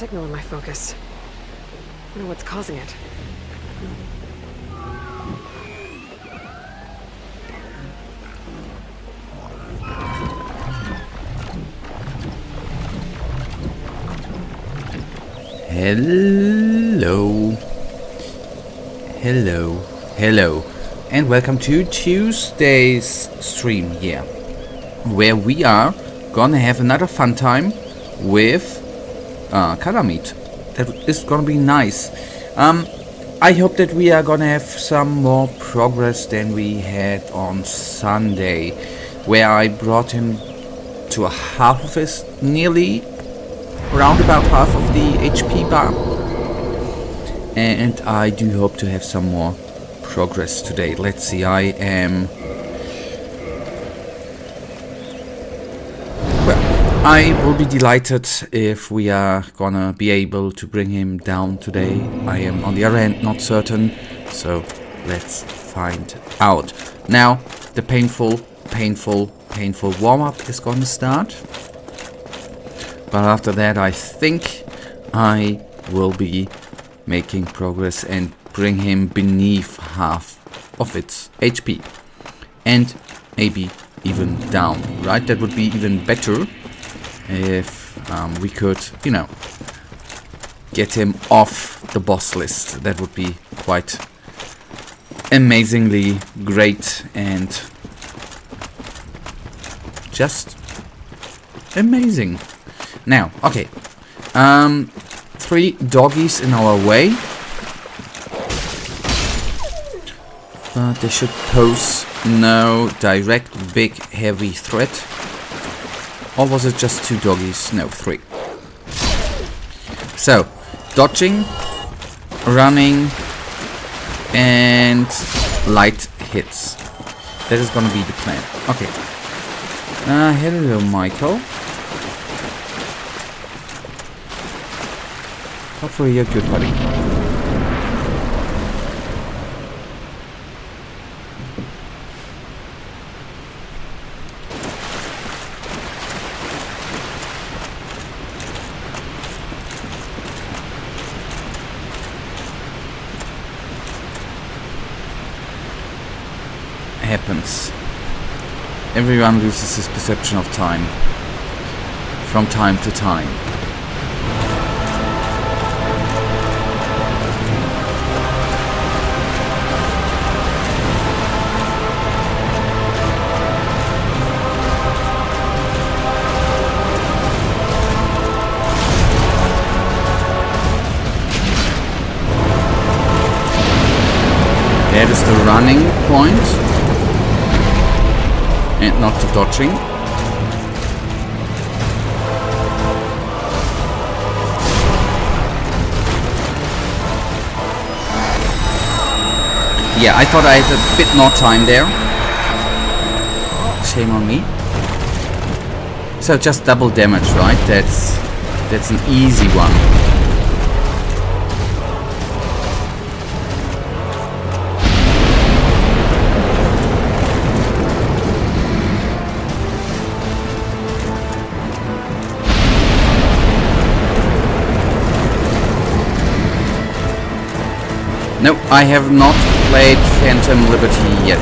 signal in my focus. Wonder what's causing it. Hello, and welcome to Tuesday's stream here, where we are gonna have another fun time with Kalameet. That is gonna be nice. I hope that we are gonna have some more progress than we had on Sunday, where I brought him to a half of his, nearly around about half of the HP bar. And I do hope to have some more progress today. Let's see, I will be delighted if we are gonna be able to bring him down today. I am on the other hand not certain, so let's find out. Now the painful warm-up is gonna start. But after that I think I will be making progress and bring him beneath half of its HP. And maybe even down, right? That would be even better if we could, you know, get him off the boss list. That would be quite amazingly great and just amazing. Now, okay, 3 doggies in our way, but they should pose no direct big heavy threat. Or was it just 2 doggies? No, 3. So, dodging, running, and light hits. That is gonna be the plan. Okay. Hello, Michael. Hopefully you're good, buddy. Happens. Everyone loses his perception of time from time to time. That is the running point, and not the dodging. Yeah, I thought I had a bit more time there. Shame on me. So just double damage, right? That's an easy one. No, I have not played Phantom Liberty yet.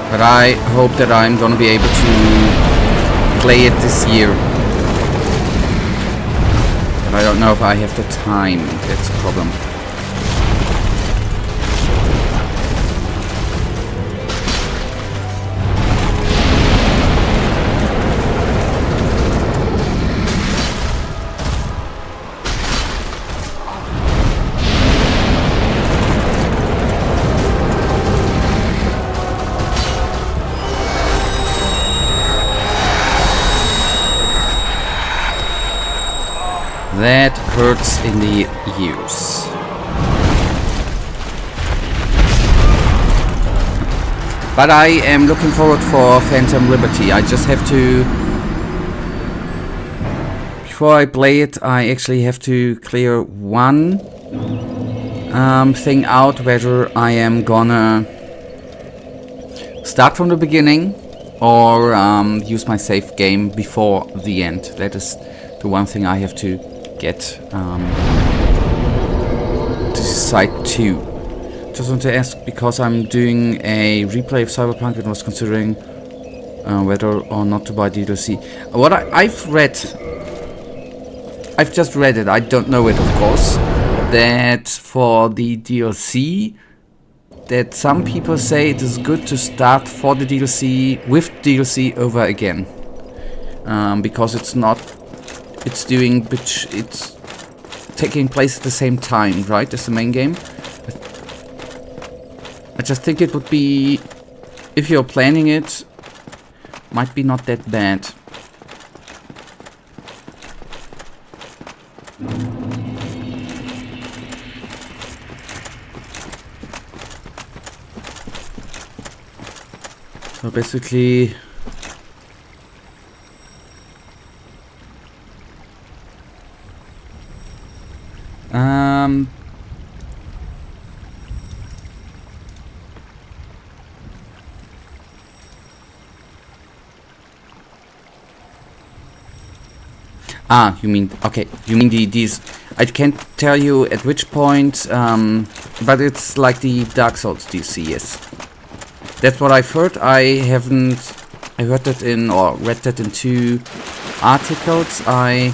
But I hope that I'm gonna be able to play it this year. I don't know if I have the time, that's a problem. That hurts in the ears. But I am looking forward for Phantom Liberty. I just have to before I play it, I actually have to clear one thing out, whether I am gonna start from the beginning or use my save game before the end. That is the one thing I have to get to decide too. Just want to ask, because I'm doing a replay of Cyberpunk and was considering whether or not to buy DLC. What I've read, I've just read it, I don't know it of course, that for the DLC, that some people say it is good to start for the DLC, with DLC over again. Because it's taking place at the same time, right, as the main game. I just think it would be, if you're planning it, might be not that bad. So basically, you mean, okay, you mean these, I can't tell you at which point, but it's like the Dark Souls DC, yes. That's what I've heard. I heard that in, or read that in 2 articles. I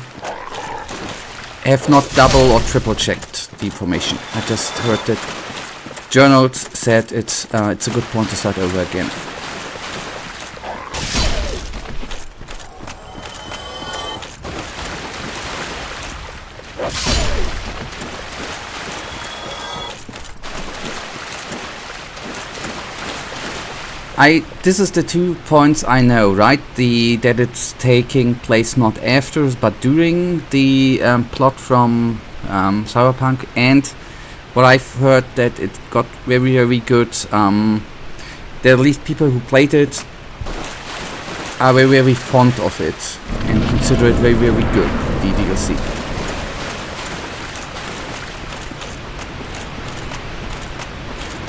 have not double or triple checked the information. I just heard that journals said it's a good point to start over again. This is the 2 points I know, right? That it's taking place not after, but during the plot from Cyberpunk, and what I've heard that it got very, very good. There are at least people who played it are very, very fond of it and consider it very, very good, the DLC.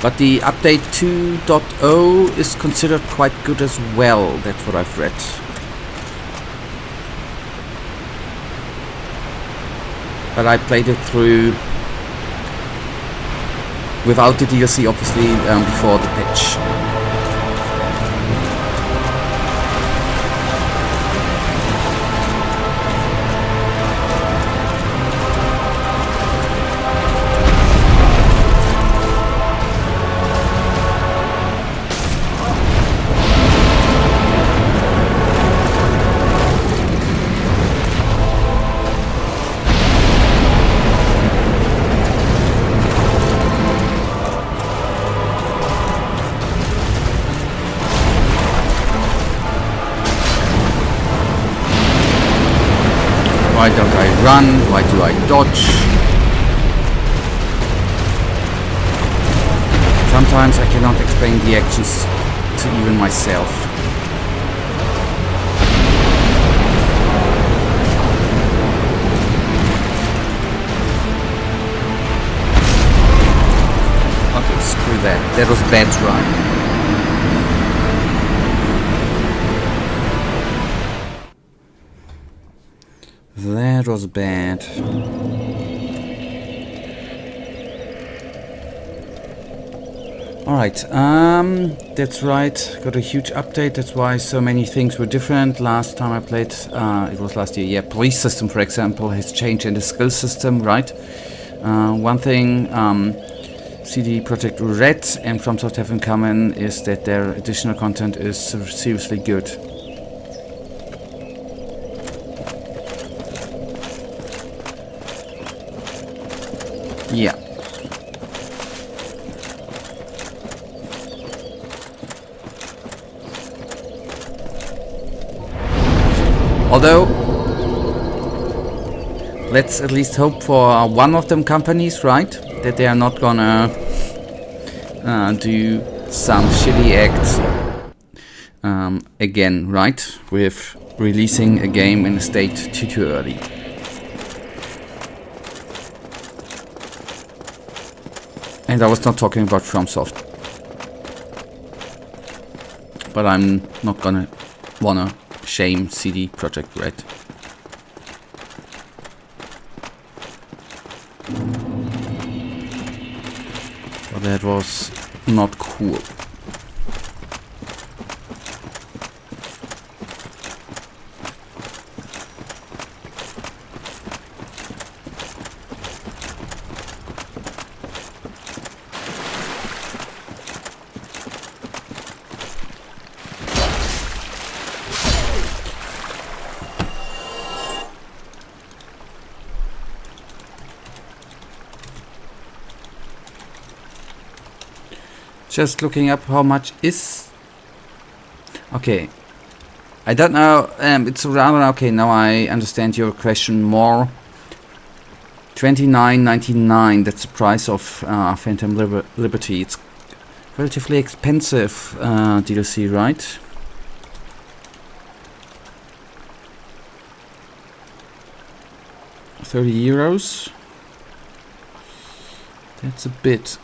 But the update 2.0 is considered quite good as well, that's what I've read. But I played it through without the DLC, obviously, before the patch. Why don't I run? Why do I dodge? Sometimes I cannot explain the actions to even myself. Okay, screw that. That was bad try. That was bad. Alright, that's right, got a huge update, that's why so many things were different. Last time I played, it was last year, yeah, police system, for example, has changed in the skill system, right? One thing CD Projekt Red and FromSoft have in common is that their additional content is seriously good. Yeah. Although, let's at least hope for one of them companies, right? That they are not gonna do some shitty act again, right? With releasing a game in a state too early. And I was not talking about FromSoft. But I'm not gonna wanna shame CD Projekt Red. But that was not cool. Just looking up how much is... Okay. I don't know. It's around... Okay, now I understand your question more. $29.99. That's the price of Phantom Liberty. It's relatively expensive DLC, right? €30. That's a bit.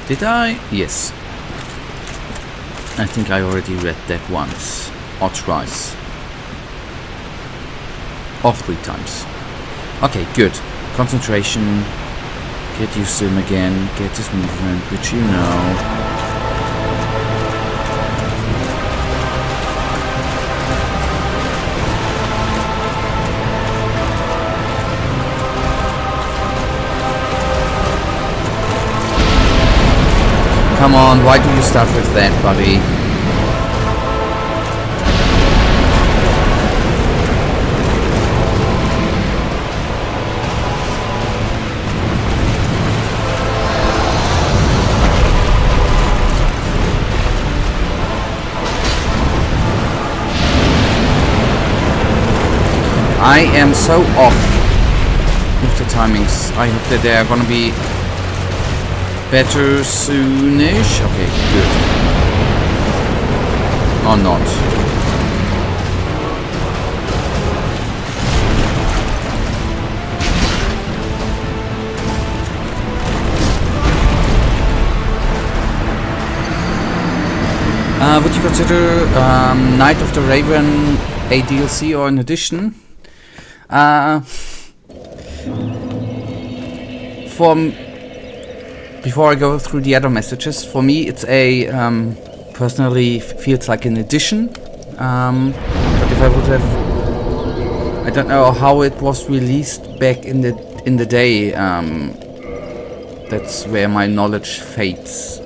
Did I? Yes. I think I already read that once. Or twice. Or 3 times. Okay, good. Concentration. Get used to him again. Get his movement, which you know. Come on, why do you start with that, buddy? I am so off with the timings. I hope that they are gonna be better soonish. Okay, good. Or not. Would you consider Night of the Raven a DLC or an addition? Before I go through the other messages, for me it's a personally feels like an addition. But if I would have, I don't know how it was released back in the day. That's where my knowledge fades.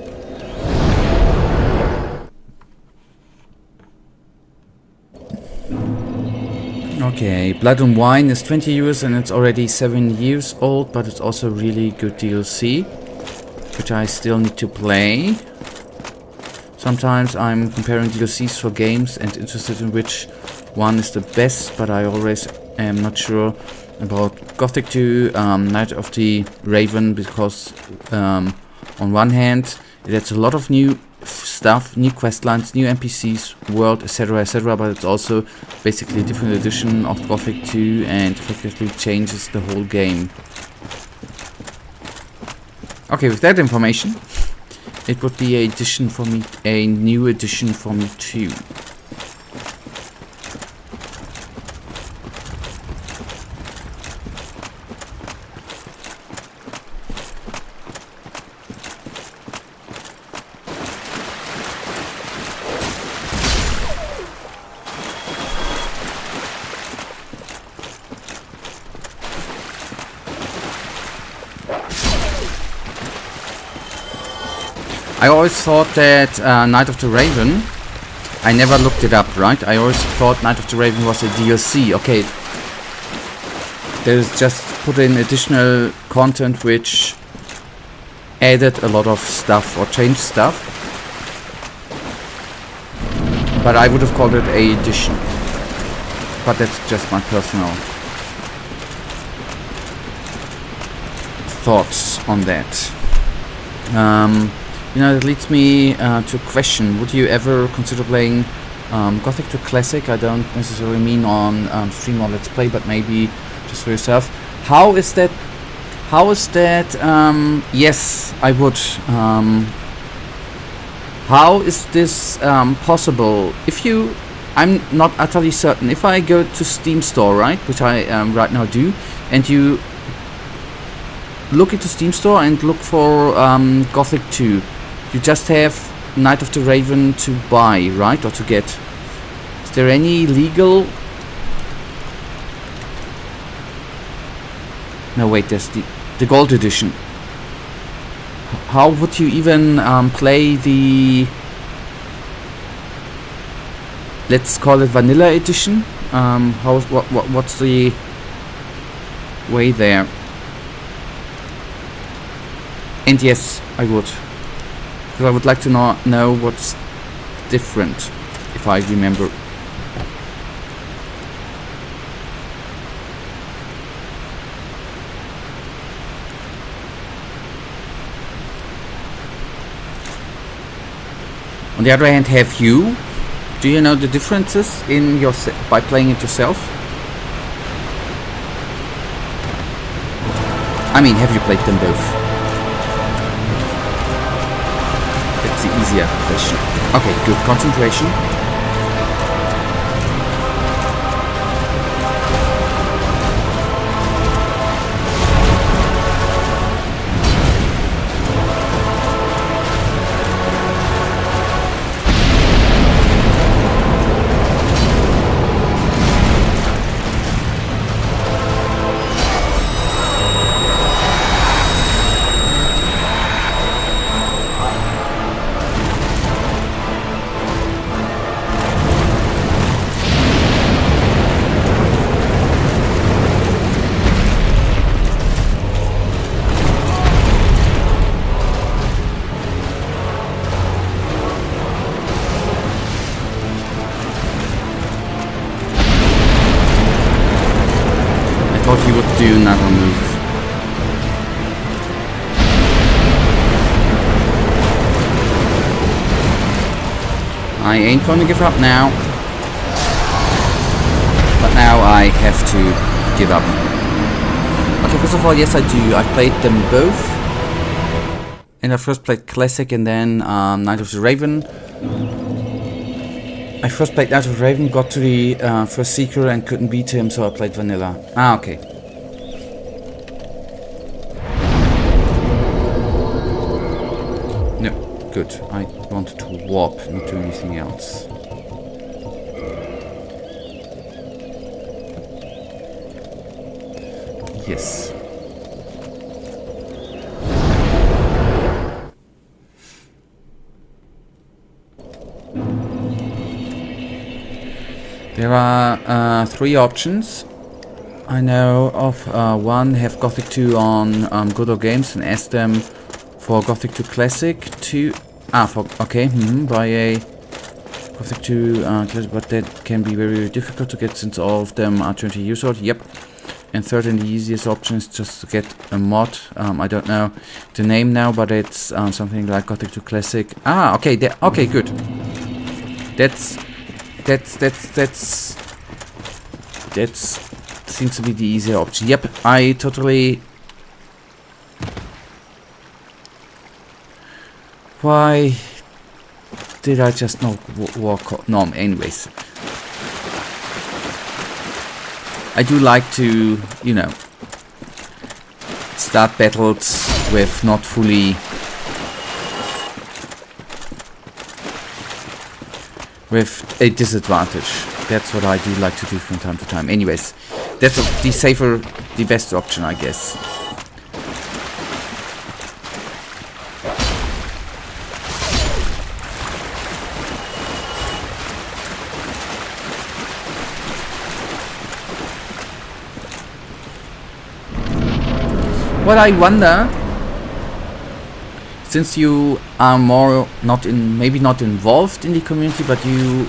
Okay, Blood and Wine is 20 euros and it's already 7 years old, but it's also really good DLC, which I still need to play. Sometimes I'm comparing DLCs for games and interested in which one is the best, but I always am not sure about Gothic 2, Night of the Raven, because on one hand it adds a lot of new stuff, new quest lines, new NPCs, world, etc, but it's also basically a different edition of Gothic 2 and effectively changes the whole game. Okay, with that information, it would be a addition for me, a new addition for me too. I always thought that Night of the Raven, I never looked it up, right? I always thought Night of the Raven was a DLC. Okay, there's just put in additional content which added a lot of stuff or changed stuff. But I would have called it a edition. But that's just my personal thoughts on that. You know, that leads me to a question. Would you ever consider playing Gothic to Classic? I don't necessarily mean on stream or Let's Play, but maybe just for yourself. How is that? Yes, I would. How is this possible? If you, I'm not utterly certain. If I go to Steam Store, right, which I right now do, and you look into Steam Store and look for Gothic 2, you just have Night of the Raven to buy, right, or to get. Is there any legal? No, wait, there's the gold edition. How would you even play the, let's call it vanilla edition? What's the way there? And yes, I would, because I would like to know what's different, if I remember. On the other hand, do you know the differences in your by playing it yourself? I mean, have you played them both? That's the easier question. Okay, good. Concentration. He would do another move. I ain't gonna give up now. But now I have to give up. Okay, first of all, yes I do. I played them both. And I first played Classic and then Night of the Raven. I first played Night of the Raven, got to the first Seeker and couldn't beat him, so I played Vanilla. Ah, okay. No, good. I wanted to warp, not do anything else. Yes. There are 3 options. I know of one, have Gothic 2 on Good Old Games and ask them for Gothic 2 Classic 2. Buy a Gothic 2 Classic, but that can be very difficult to get since all of them are 20 years old. Yep. And third and the easiest option is just to get a mod. I don't know the name now, but it's something like Gothic 2 Classic. Ah, okay, okay, good. That seems to be the easier option. Yep, I totally. Why did I just not walk? No, anyways. I do like to, you know, start battles with not fully with a disadvantage. That's what I do like to do from time to time. Anyways, that's the best option, I guess. What I wonder, since you are more maybe not involved in the community, but you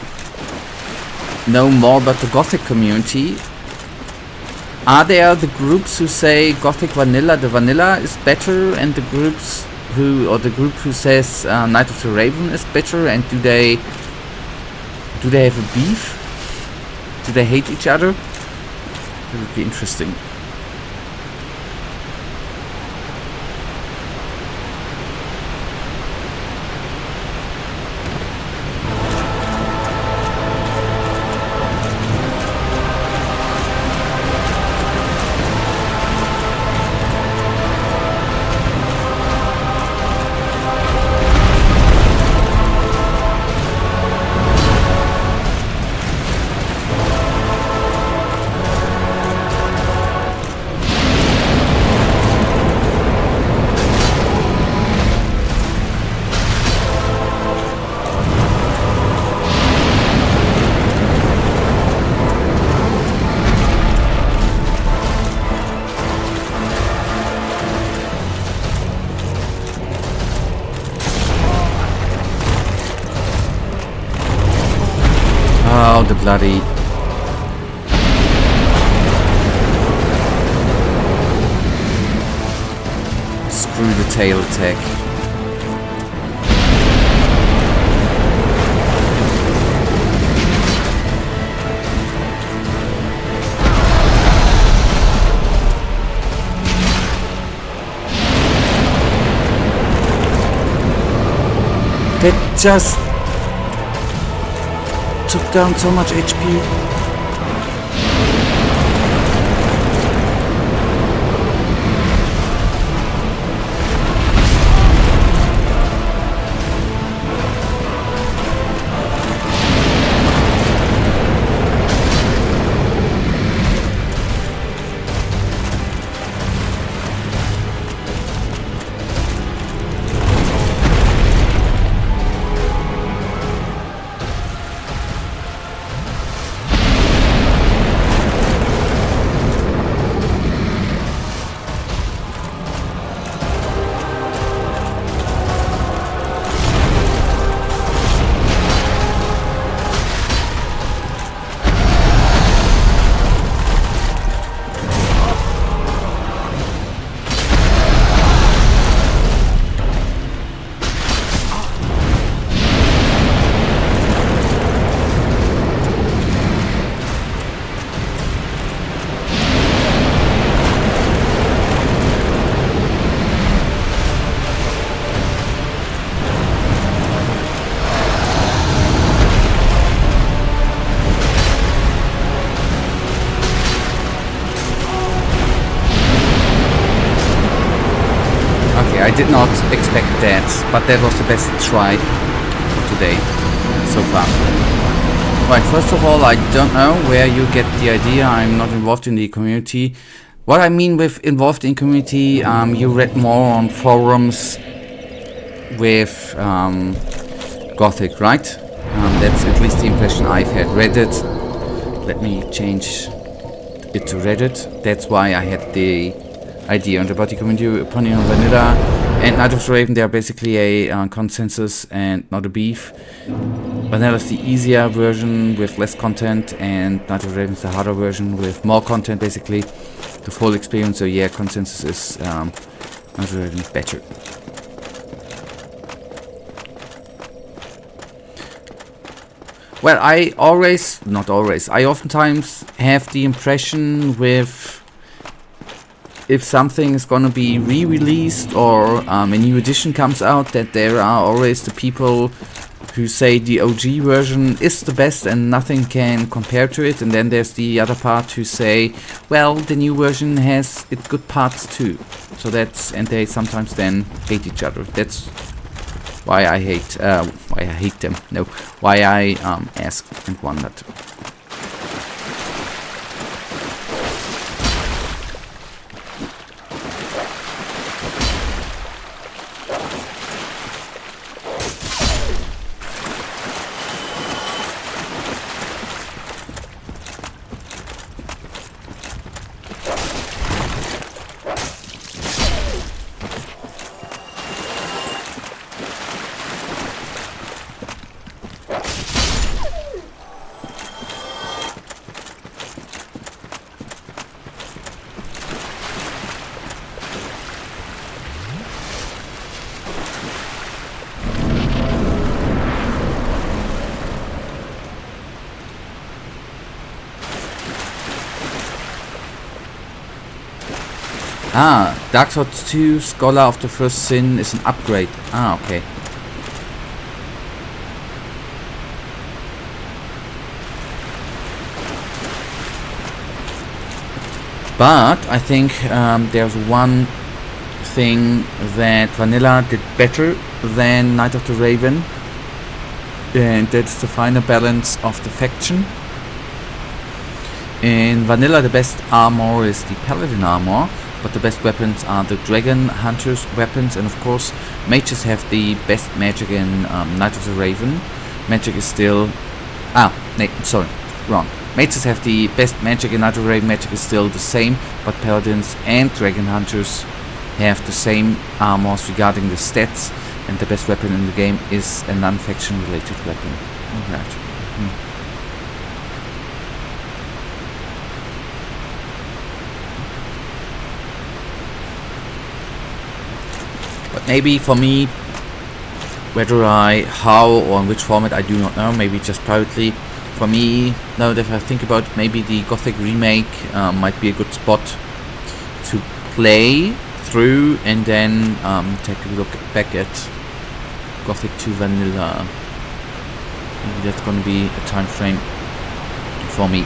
know more about the Gothic community, are there the groups who say Gothic vanilla, the vanilla is better, and the group who says Night of the Raven is better, and do they have a beef? Do they hate each other? That would be interesting. Oh, the bloody... Screw the tail attack. That just took down so much HP. I did not expect that, but that was the best try for today, so far. Right, first of all, I don't know where you get the idea I'm not involved in the community. What I mean with involved in community, you read more on forums with Gothic, right? That's at least the impression I've had. Reddit, let me change it to Reddit. That's why I had the idea on the body community opinion on vanilla and Night of the Raven. They are basically a consensus and not a beef. Vanilla is the easier version with less content, and Night of the Raven is the harder version with more content, basically the full experience. So yeah, consensus is Night of the Raven better. Well, I oftentimes have the impression with if something is gonna be re-released or a new edition comes out, that there are always the people who say the OG version is the best and nothing can compare to it, and then there's the other part who say, well, the new version has its good parts too. So that's, and they sometimes then hate each other. That's why I hate them. No, why I asked and wondered. Dark Souls 2 Scholar of the First Sin is an upgrade. Okay. But I think there's one thing that Vanilla did better than Night of the Raven, and that's the final balance of the faction. In Vanilla, the best armor is the Paladin armor, but the best weapons are the Dragon Hunter's weapons, and of course, mages have the best magic in Night of the Raven. Magic is still... sorry, wrong. Mages have the best magic in Night of the Raven. Magic is still the same, but Paladins and Dragon Hunters have the same armors regarding the stats, and the best weapon in the game is a non-faction related weapon. Alright. But maybe for me, whether how or in which format I do not know, maybe just privately. For me, now that I think about it, maybe the Gothic remake might be a good spot to play through and then take a look back at Gothic 2 Vanilla. Maybe that's gonna be a time frame for me.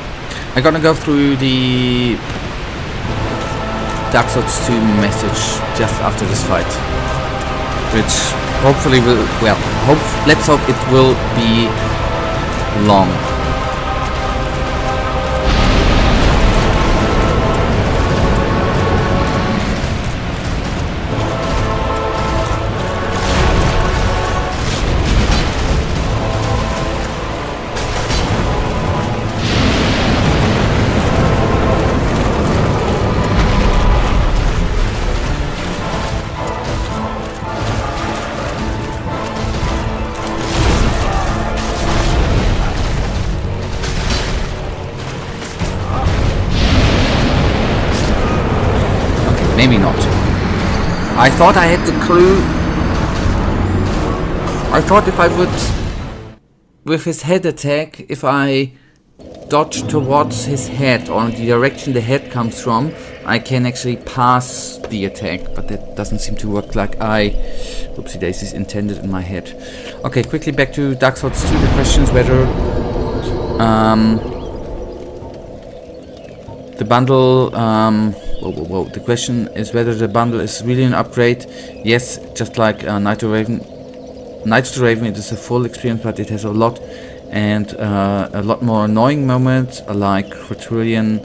I'm gonna go through the Dark Souls 2 message just after this fight, which hopefully will, let's hope it will be long. Maybe not. I thought I had the clue. I thought if I would, with his head attack, if I dodge towards his head or the direction the head comes from, I can actually pass the attack, but that doesn't seem to work like whoopsie daisies, intended in my head. Okay, quickly back to Dark Souls 2. The question is whether the bundle the question is whether the bundle is really an upgrade. Yes, just like Night of the Raven, it is a full experience, but it has a lot more annoying moments, like Quaternion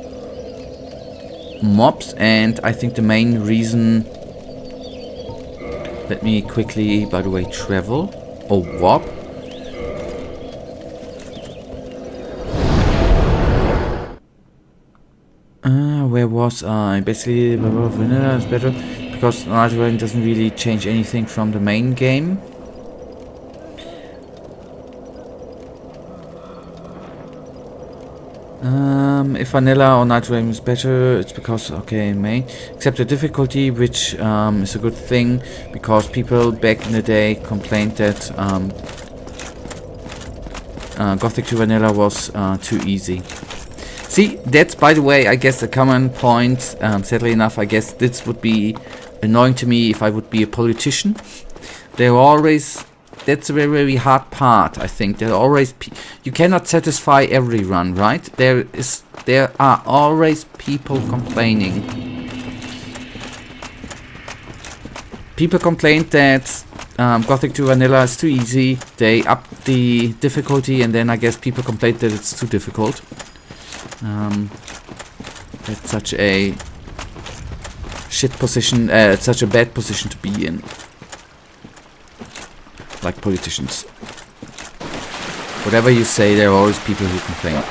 mobs, and I think the main reason... Let me quickly, by the way, travel or warp. Where was I? Basically, Vanilla is better because Night of the Raven doesn't really change anything from the main game. If Vanilla or Night of the Raven is better, it's because, okay, main. Except the difficulty, which is a good thing, because people back in the day complained that Gothic 2 Vanilla was too easy. See, that's, by the way, I guess a common point. Sadly enough, I guess this would be annoying to me if I would be a politician. That's a very, very hard part, I think. There are always you cannot satisfy everyone, right? There are always people complaining. People complained that Gothic 2 Vanilla is too easy. They upped the difficulty, and then I guess people complained that it's too difficult. That's such a shit position, such a bad position to be in. Like politicians. Whatever you say, there are always people who complain.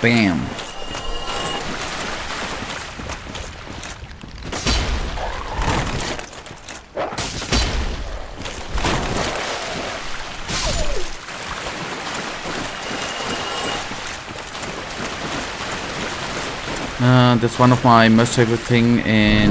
Bam. That's one of my most favorite thing in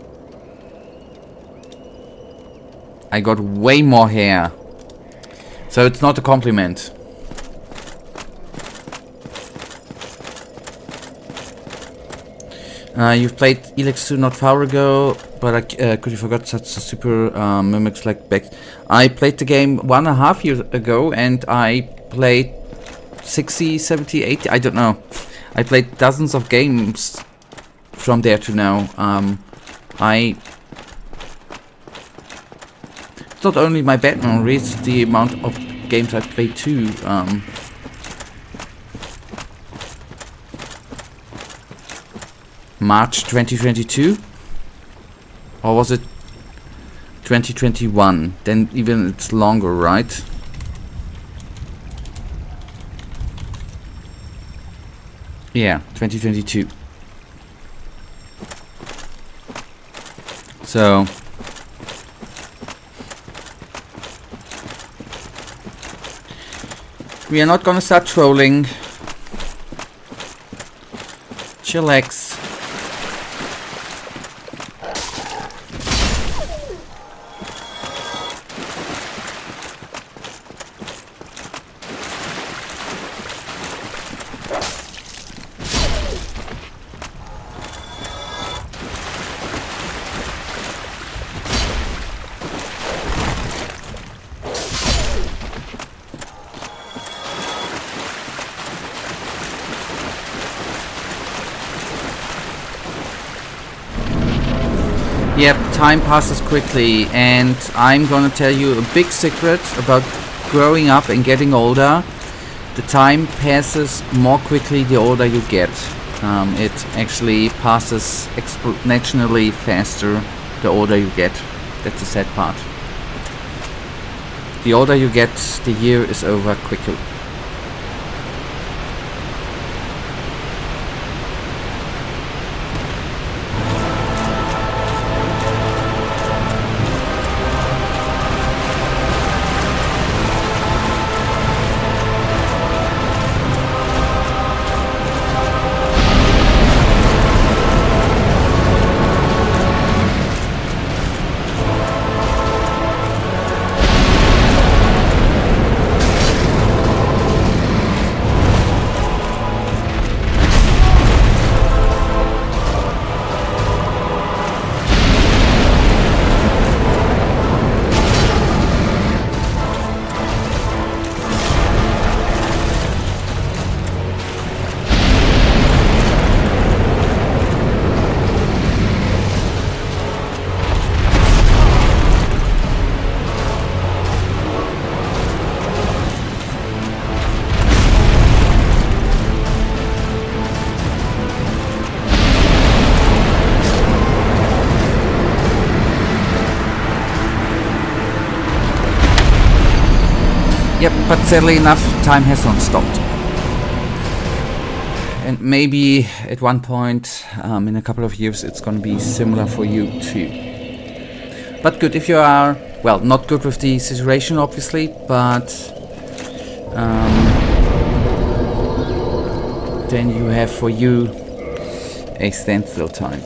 I got way more hair. So it's not a compliment. You've played Elex 2 not far ago, but I could you forgot such a super mimics like back. I played the game 1.5 years ago, and I played 60, 70, 80, I don't know. I played dozens of games from there to now. It's not only my bad memory, it's the amount of games I've played too. March 2022? Or was it 2021? Then even it's longer, right? Yeah, 2022. So we are not gonna start trolling. Chillax. Yep, time passes quickly, and I'm gonna tell you a big secret about growing up and getting older. The time passes more quickly the older you get. It actually passes exponentially faster the older you get. That's the sad part. The older you get, the year is over quicker. Yep, but sadly enough, time has not stopped. And maybe at one point, in a couple of years, it's gonna be similar for you too. But good if you are, well, not good with the situation obviously, but then you have for you a standstill time.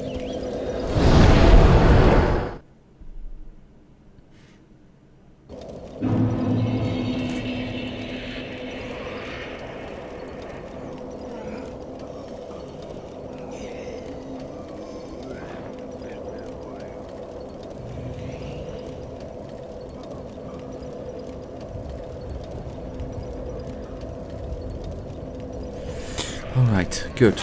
Alright, good.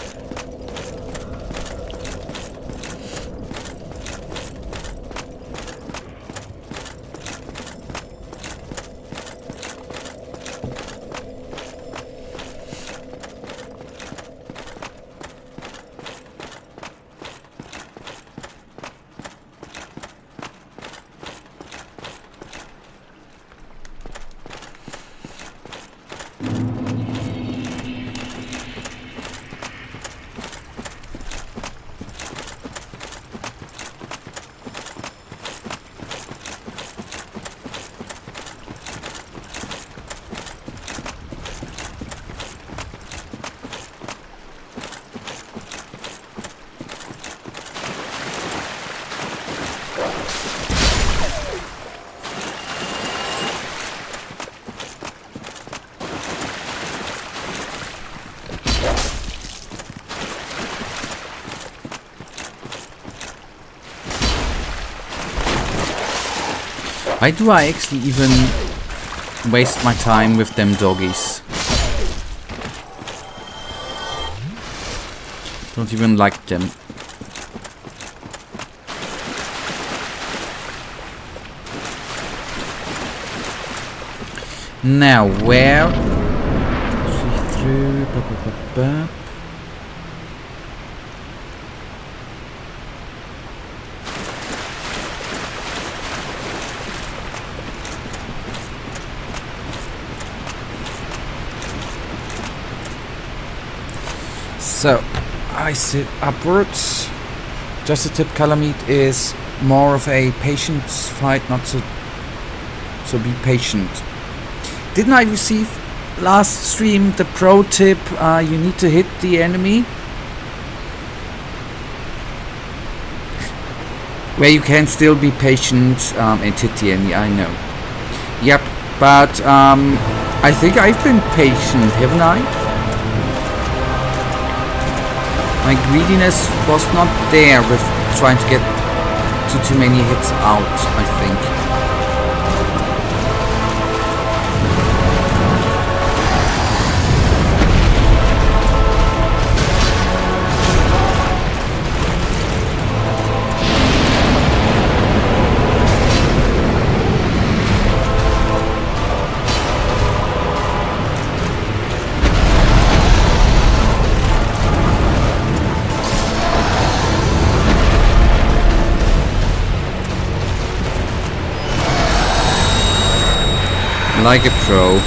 Why do I actually even waste my time with them doggies? Don't even like them. Now, where? Through. So, I sit upwards. Just a tip, Kalameet is more of a patience fight, not so be patient. Didn't I receive last stream the pro tip, you need to hit the enemy? Where you can still be patient and hit the enemy, I know. Yep, but I think I've been patient, haven't I? My greediness was not there with trying to get too many hits out, I think. Like a pro.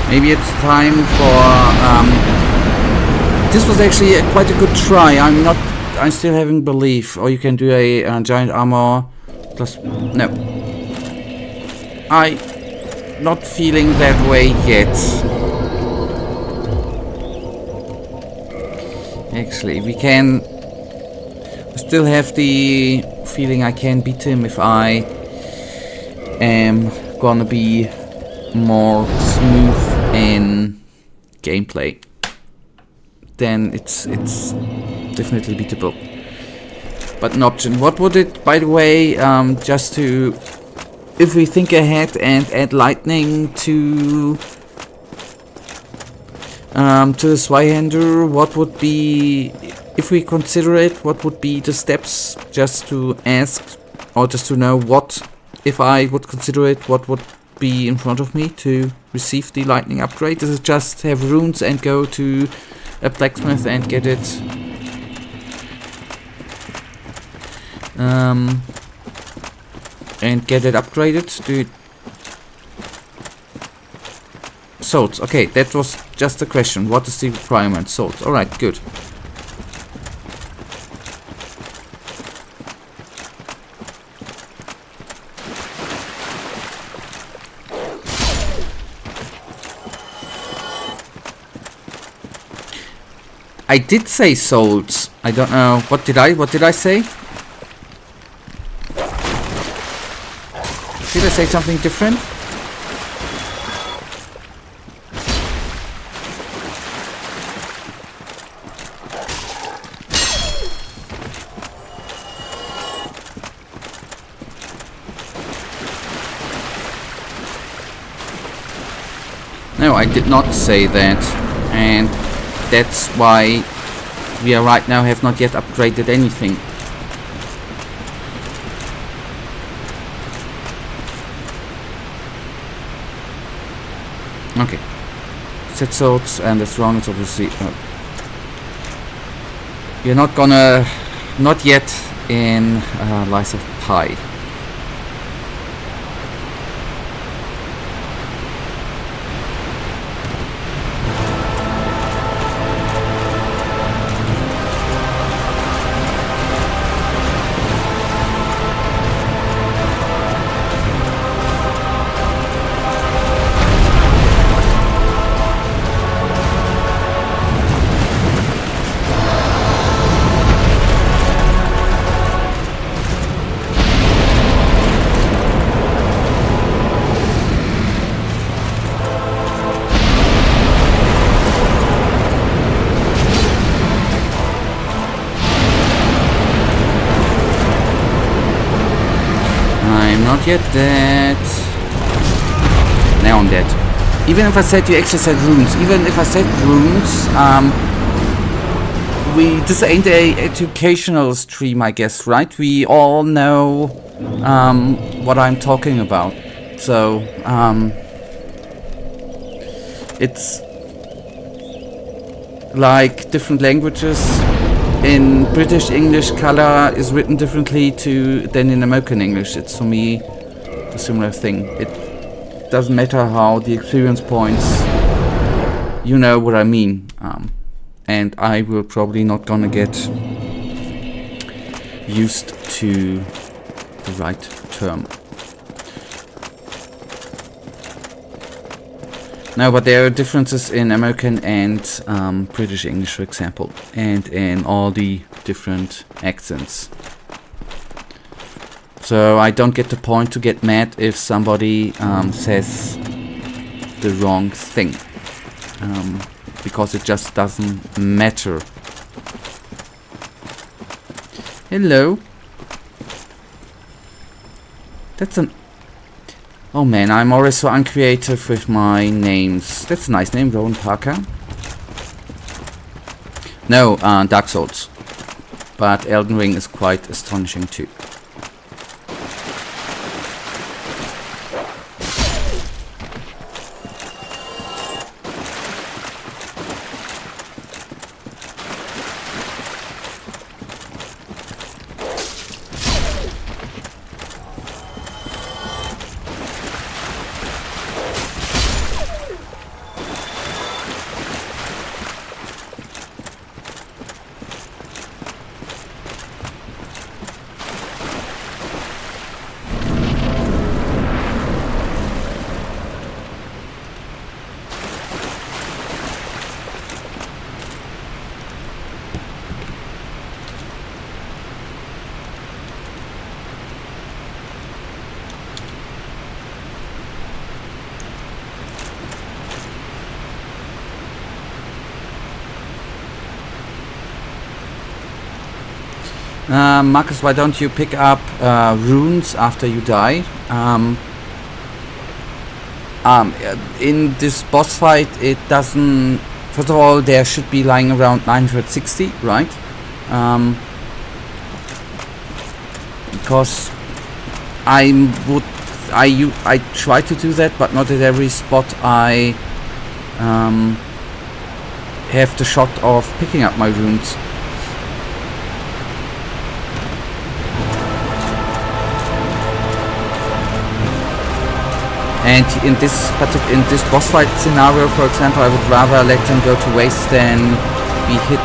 Maybe it's time for. This was actually quite a good try. I'm still having belief. Or you can do a giant armor plus. No. I not feeling that way yet. Actually, we can. I still have the feeling I can beat him if I am gonna be more smooth in gameplay. Then it's definitely beatable. But an option. What would it, by the way, just to, if we think ahead and add lightning to the Zweihander, what would be, if we consider it, what would be the steps, just to ask, or just to know what, if I would consider it, what would be in front of me to receive the lightning upgrade? Does it just have runes and go to a blacksmith and get it upgraded? Do swords. Okay, that was just a question. What is the requirement? Swords. Alright, good. I did say souls. I don't know. What did I say? Did I say something different? No, I did not say that. And that's why we are right now have not yet upgraded anything. Okay. Set swords, and that's wrong. It's obviously... you're not gonna... Not yet in Lies of Pi. Not yet dead. Now I'm dead. Even if I said you actually said runes, even if I said runes, this ain't a educational stream, I guess, right? We all know what I'm talking about. So it's like different languages. In British English, color is written differently than in American English. It's for me a similar thing. It doesn't matter how the experience points. You know what I mean. And I will probably not gonna get used to the right term. No, but there are differences in American and British English, for example, and in all the different accents. So I don't get the point to get mad if somebody says the wrong thing, because it just doesn't matter. Hello. That's an... Oh man, I'm always so uncreative with my names. That's a nice name, Rowan Parker. No, Dark Souls. But Elden Ring is quite astonishing too. Marcus, why don't you pick up runes after you die? In this boss fight, it doesn't... First of all, there should be lying around 960, right? Because I try to do that, but not at every spot I have the shot of picking up my runes. And in this boss fight scenario, for example, I would rather let them go to waste than be hit.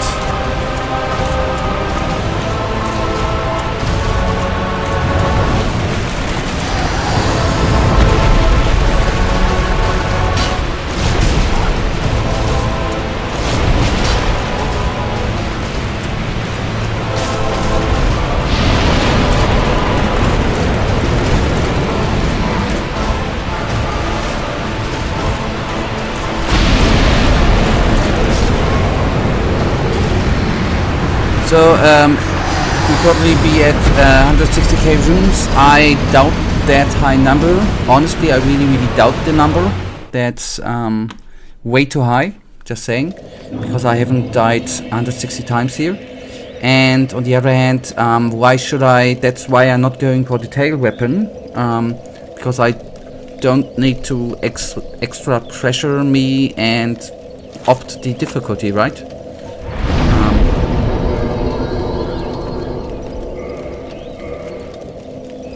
So we'll probably be at 160k runes. I doubt that high number. Honestly, I really doubt the number. That's way too high, just saying, because I haven't died 160 times here. And on the other hand, why should I? That's why I'm not going for the tail weapon, because I don't need to extra pressure me and opt the difficulty, right?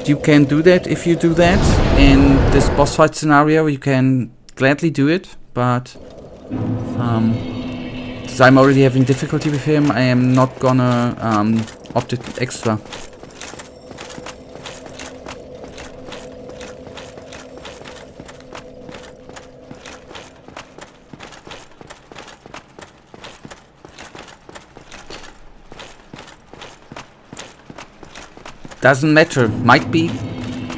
You can do that if you do that. In this boss fight scenario, you can gladly do it, but since I'm already having difficulty with him, I am not gonna opt it extra. Doesn't matter. Might be.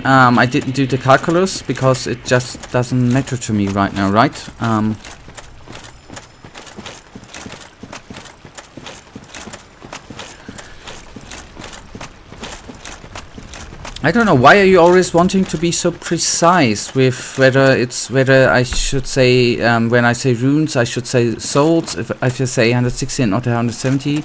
I didn't do the calculus because it just doesn't matter to me right now, right? I don't know, why are you always wanting to be so precise with whether I should say, when I say runes, I should say souls, if I should say 160 and not 170.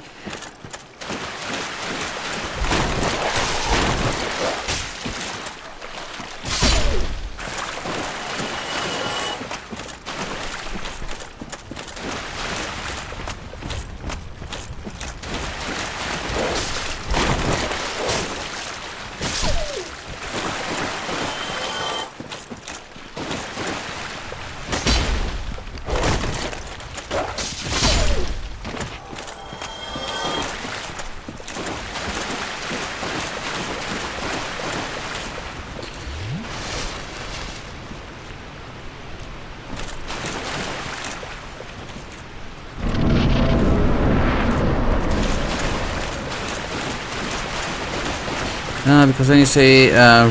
Because when you say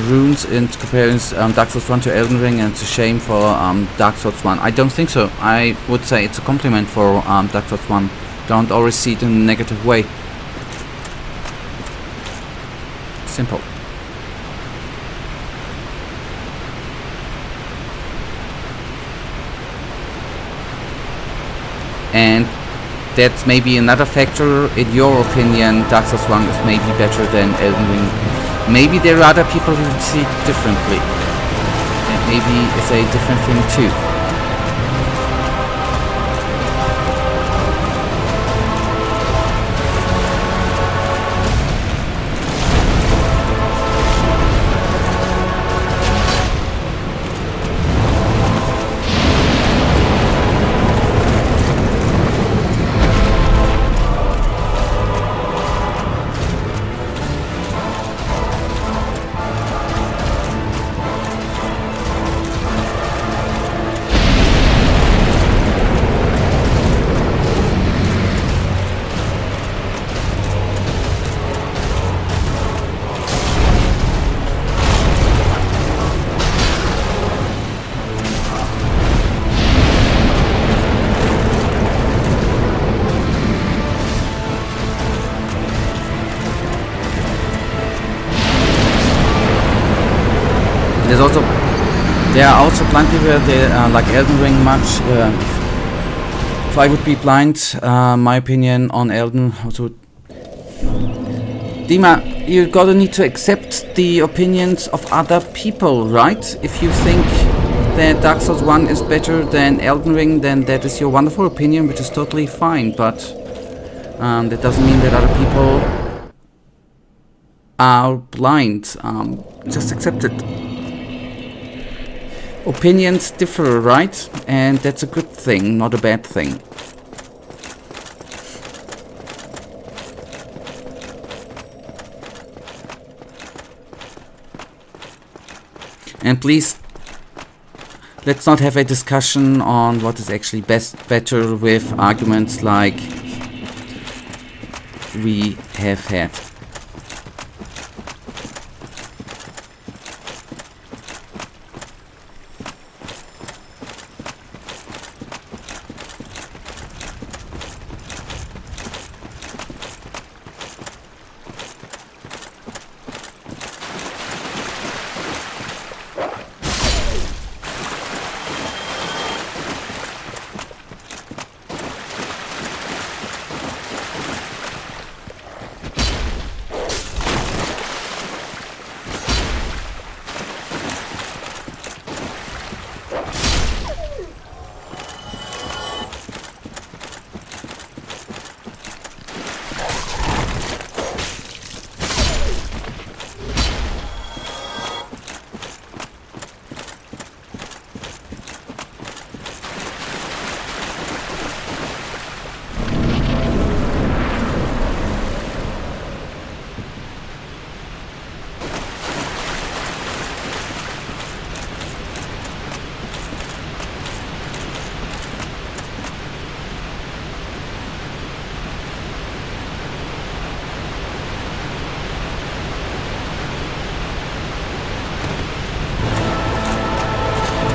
runes in comparison Dark Souls 1 to Elden Ring, and it's a shame for Dark Souls 1. I don't think so. I would say it's a compliment for Dark Souls 1. Don't always see it in a negative way. Simple. And that's maybe another factor. In your opinion, Dark Souls 1 is maybe better than Elden Ring. Maybe there are other people who see it differently. And maybe it's a different thing too. There are also plenty where they like Elden Ring much. If I would be blind, my opinion on Elden also. Dima, you gotta need to accept the opinions of other people, right? If you think that Dark Souls 1 is better than Elden Ring, then that is your wonderful opinion, which is totally fine, but that doesn't mean that other people are blind. Just accept it. Opinions differ, right? And that's a good thing, not a bad thing. And please, let's not have a discussion on what is actually better with arguments like we have had.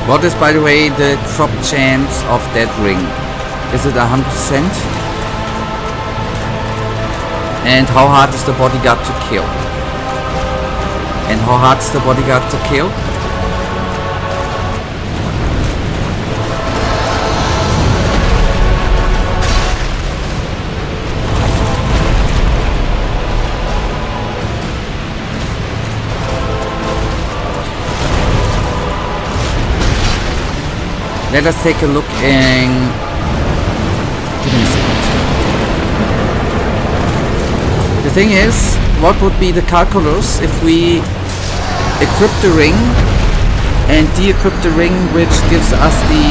What is, by the way, the drop chance of that ring? Is it 100%? And how hard is the bodyguard to kill? And how hard is the bodyguard to kill? Let us take a look in... Give me a second. The thing is, what would be the calculus if we equip the ring and de-equip the ring, which gives us the...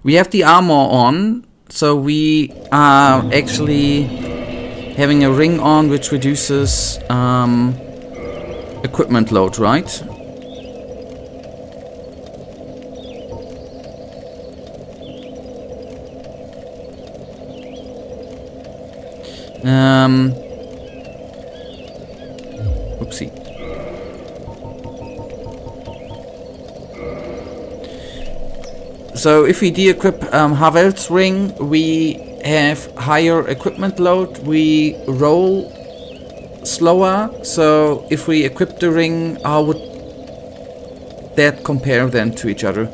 We have the armor on, so we are actually having a ring on which reduces equipment load, right? Oopsie. So if we de-equip Havel's ring, we have higher equipment load, we roll slower. So if we equip the ring, how would that compare then to each other?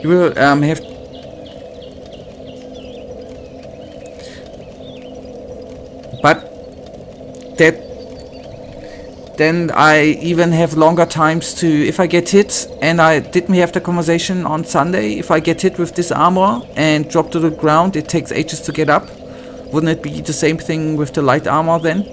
You will have... But that... Then I even have longer times to... If I get hit, and didn't we have the conversation on Sunday? If I get hit with this armor and drop to the ground, it takes ages to get up. Wouldn't it be the same thing with the light armor then?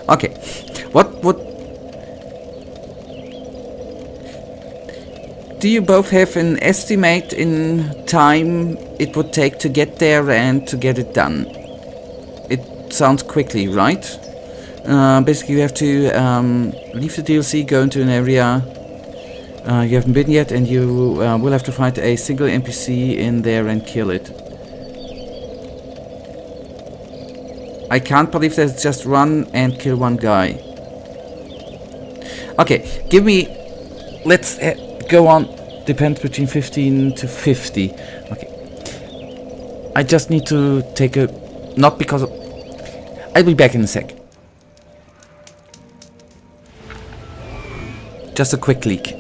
Okay, what do you both have an estimate in time it would take to get there and to get it done? It sounds quickly, right? Basically you have to leave the DLC, go into an area you haven't been yet, and you will have to find a single NPC in there and kill it. I can't believe that it's just run and kill one guy. Okay, give me... Let's go on. Depends between 15 to 50. Okay. I just need to take a... Not because of... I'll be back in a sec. Just a quick leak.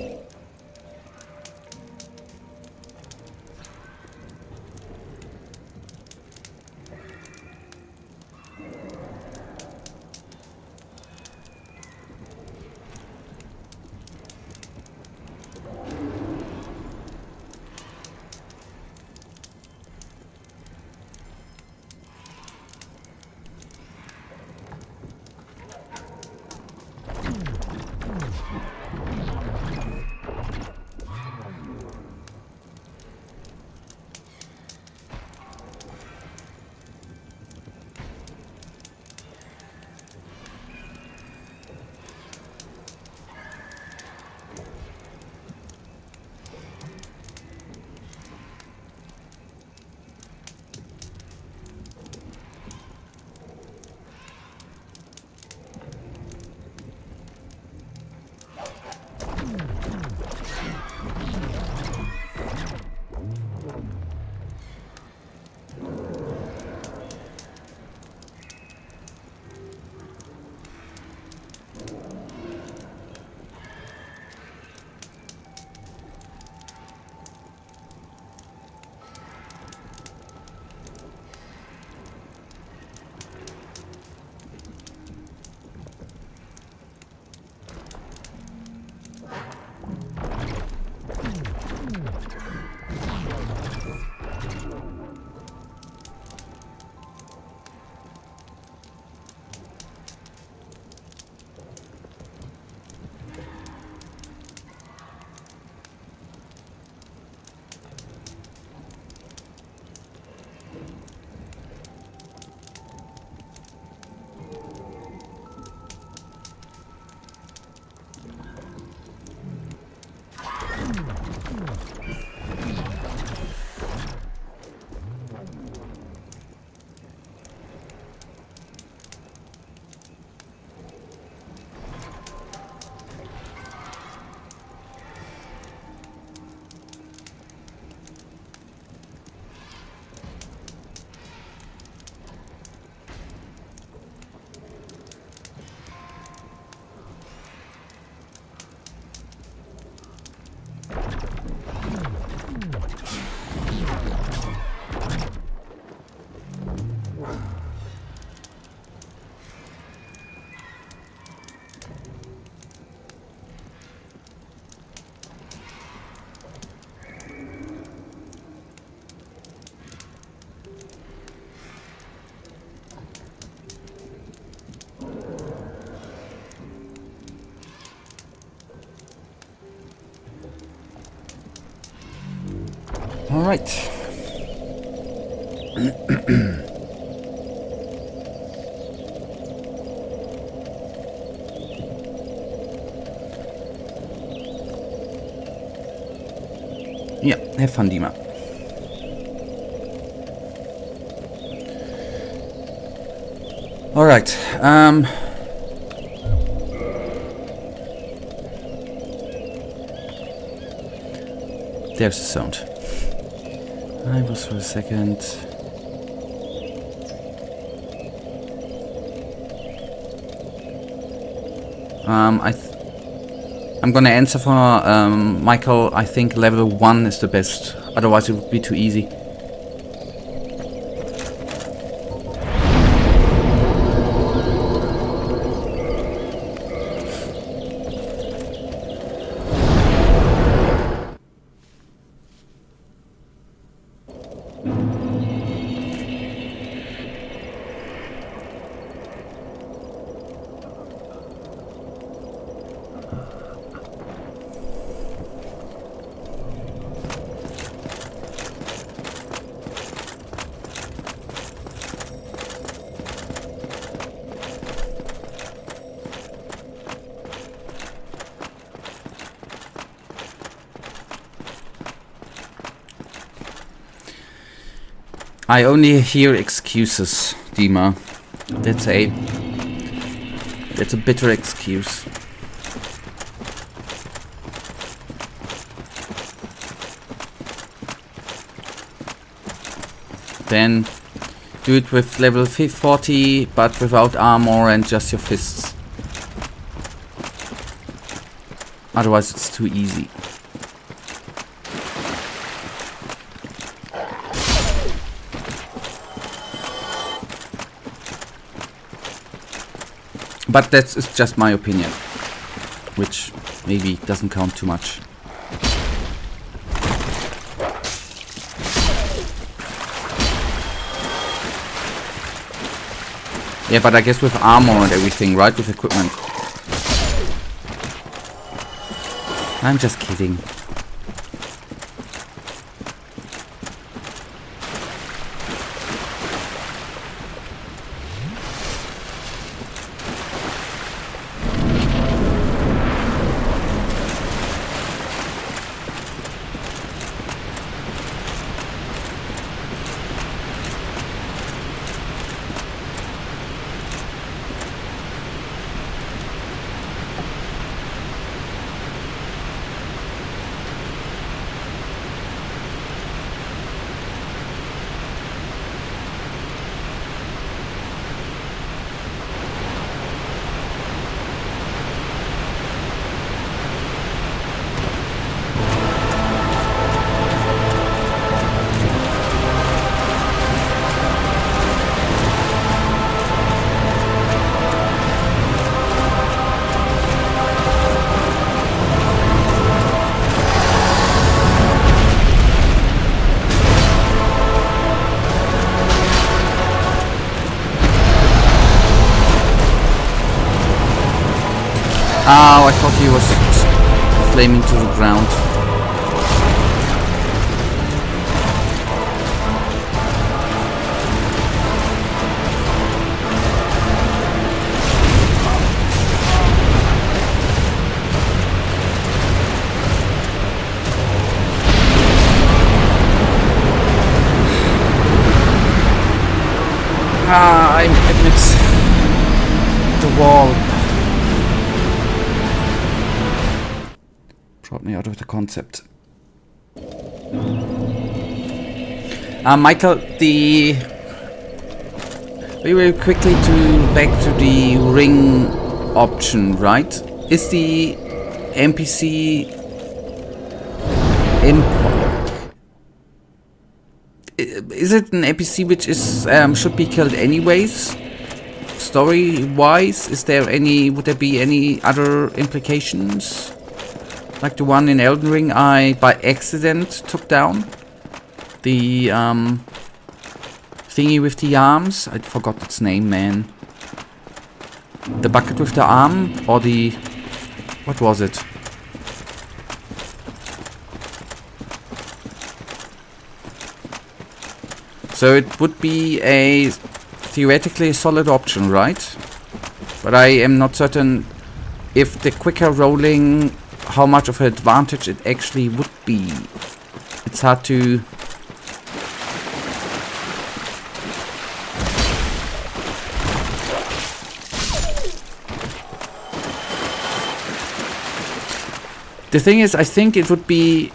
Alright. Yeah, have fun, Dima. Alright, there's the sound. I was for a second. I'm gonna answer for Michael. I think level 1 is the best. Otherwise, it would be too easy. I only hear excuses, Dima. That's a bitter excuse. Then do it with level 40, but without armor and just your fists. Otherwise it's too easy. But that's just my opinion, which maybe doesn't count too much. Yeah, but I guess with armor and everything, right? With equipment. I'm just kidding. Oh, I thought he was flaming to the ground. I'm amidst the wall. Brought me out of the concept. Michael, very quickly back to the ring option, right? Is the NPC is it an NPC which is should be killed anyways? Story-wise, would there be any other implications? Like the one in Elden Ring I, by accident, took down. The, thingy with the arms. I forgot its name, man. The bucket with the arm, or the... What was it? So it would be a theoretically a solid option, right? But I am not certain if the quicker rolling, how much of an advantage it actually would be. It's hard to... The thing is, I think it would be...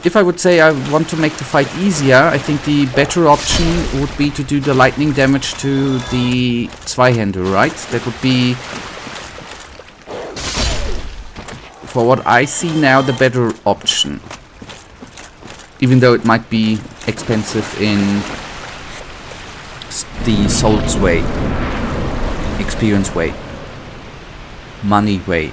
If I would say I want to make the fight easier, I think the better option would be to do the lightning damage to the Zweihänder, right? That would be... For what I see now, the better option. Even though it might be expensive in the Souls way. Experience way. Money way.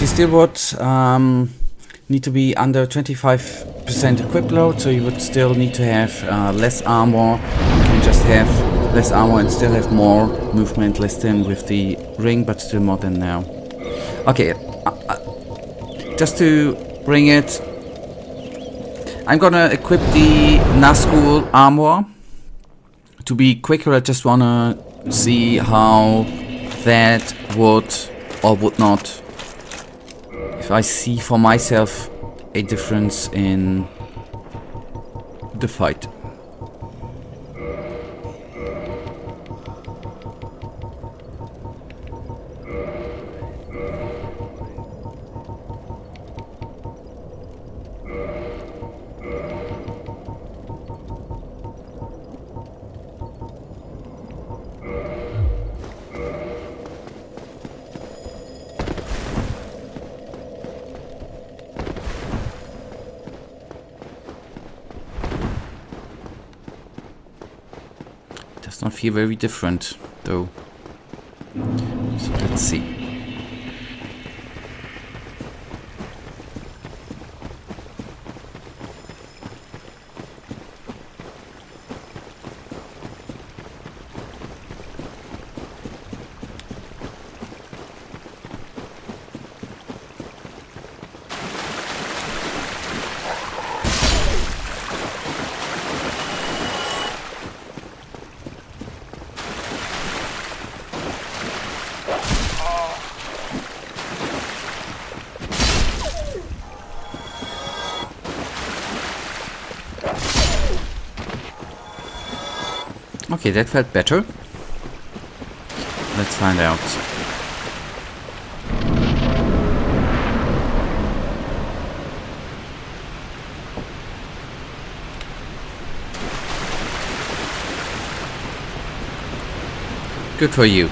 You still would need to be under 25% equip load, so you would still need to have less armor. You can just have less armor and still have more movement, less than with the ring, but still more than now. Okay, just to bring it, I'm gonna equip the Nazgul armor to be quicker. I just wanna see how that would or would not, if I see for myself a difference in the fight. Does not feel very different though. So let's see. Okay, that felt better. Let's find out. Good for you.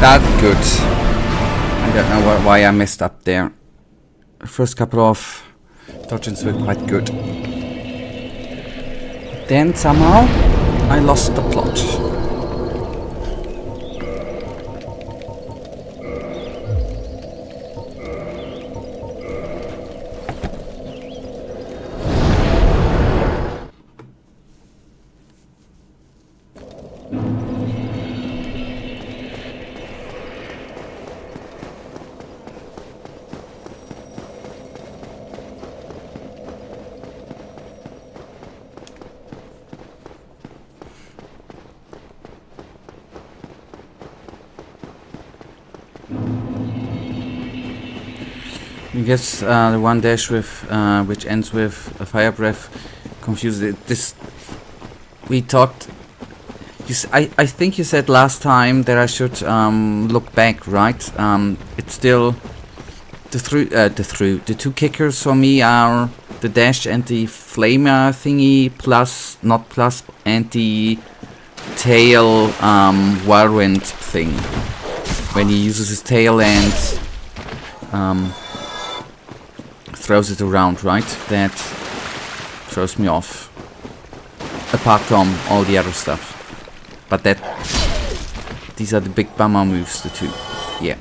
That good. I don't know why I messed up there. The first couple of dodges were quite good. Then somehow I lost the plot. Because the one dash with which ends with a fire breath confuses it. This we talked. I think you said last time that I should look back, right? It's still the two kickers for me are the dash and the flamer thingy plus, not plus, and the tail whirlwind thing. When he uses his tail and throws it around, right? That throws me off. Apart from all the other stuff. But these are the big bummer moves, the two. Yeah.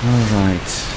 Alright.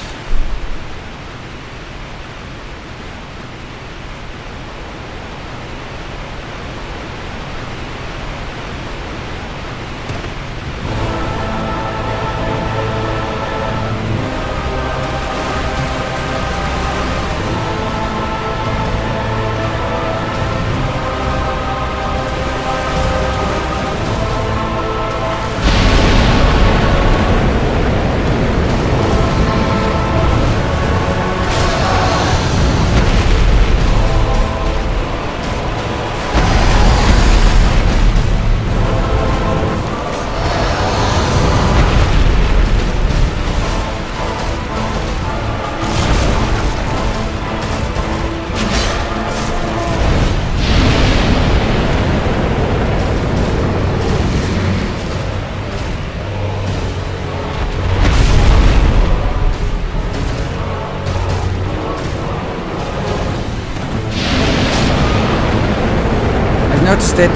Notice that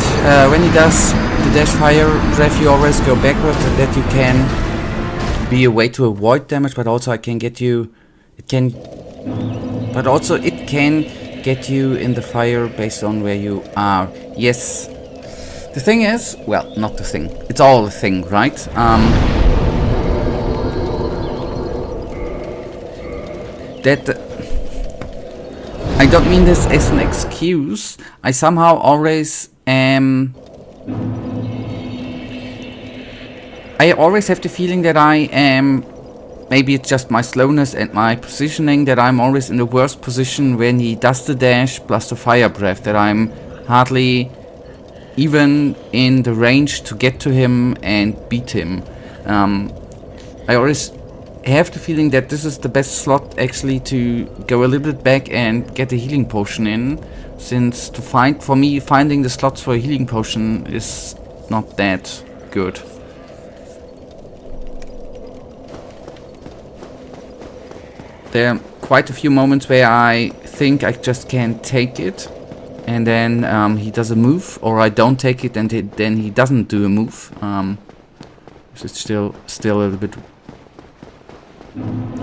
when he does the dash fire breath, you always go backwards, and that you can be a way to avoid damage, but also it can get you in the fire based on where you are. Yes. The thing is, well, not the thing. It's all the thing, right? I don't mean this as an excuse. I somehow always am. I always have the feeling that I am. Maybe it's just my slowness and my positioning, that I'm always in the worst position when he does the dash plus the fire breath. That I'm hardly even in the range to get to him and beat him. I always have the feeling that this is the best slot actually to go a little bit back and get a healing potion in, since for me finding the slots for a healing potion is not that good. There are quite a few moments where I think I just can't take it, and then he does a move, or I don't take it and then he doesn't do a move. So it's still a little bit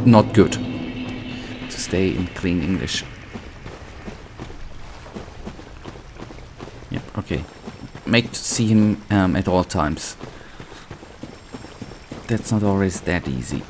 not good, to stay in clean English. Yep, okay. Make to see him at all times. That's not always that easy.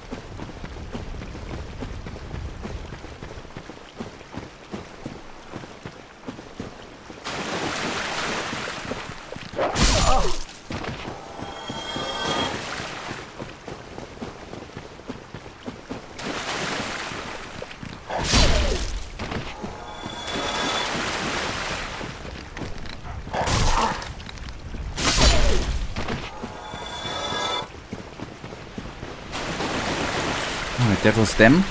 Alright, that was them.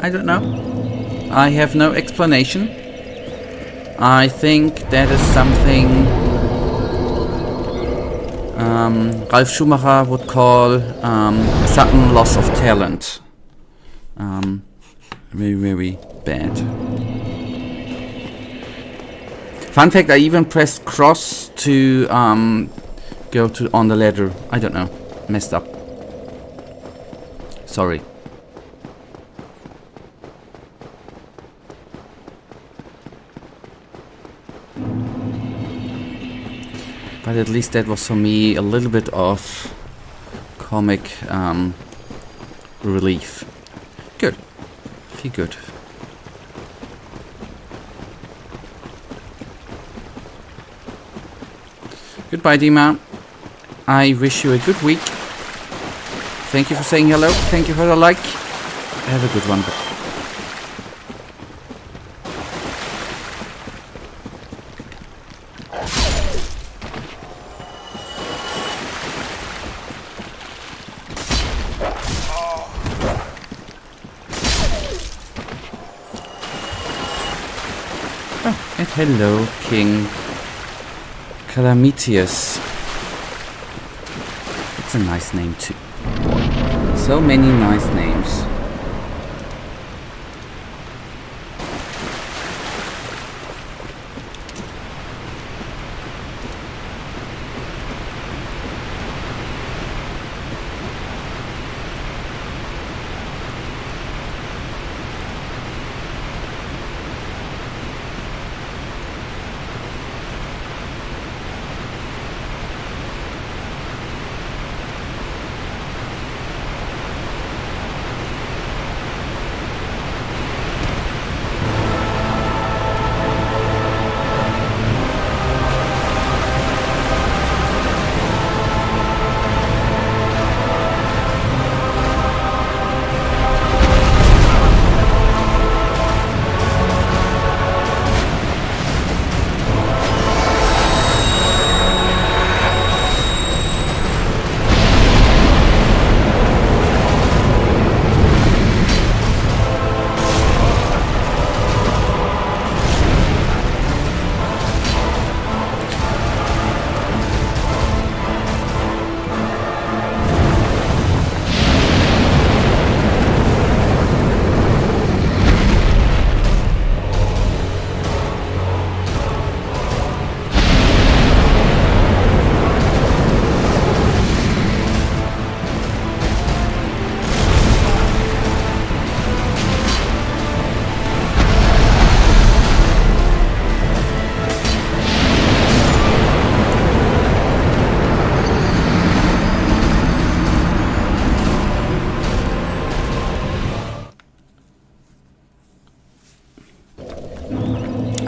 I don't know. I have no explanation. I think that is something Ralf Schumacher would call sudden loss of talent. Very, very bad. Fun fact, I even pressed cross to go to on the ladder. I don't know. Messed up. Sorry. But at least that was for me a little bit of comic relief. Good. Feel good. Goodbye, Dima. I wish you a good week. Thank you for saying hello. Thank you for the like. Have a good one. And hello, King Kalameet. It's a nice name too. So many nice names.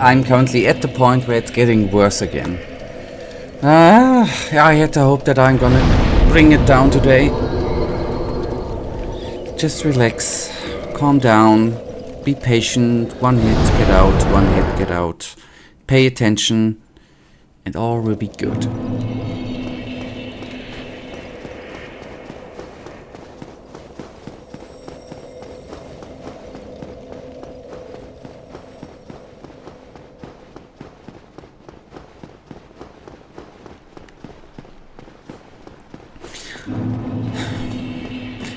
I'm currently at the point where it's getting worse again. I had to hope that I'm gonna bring it down today. Just relax, calm down, be patient, one hit, get out, one hit, get out. Pay attention, and all will be good.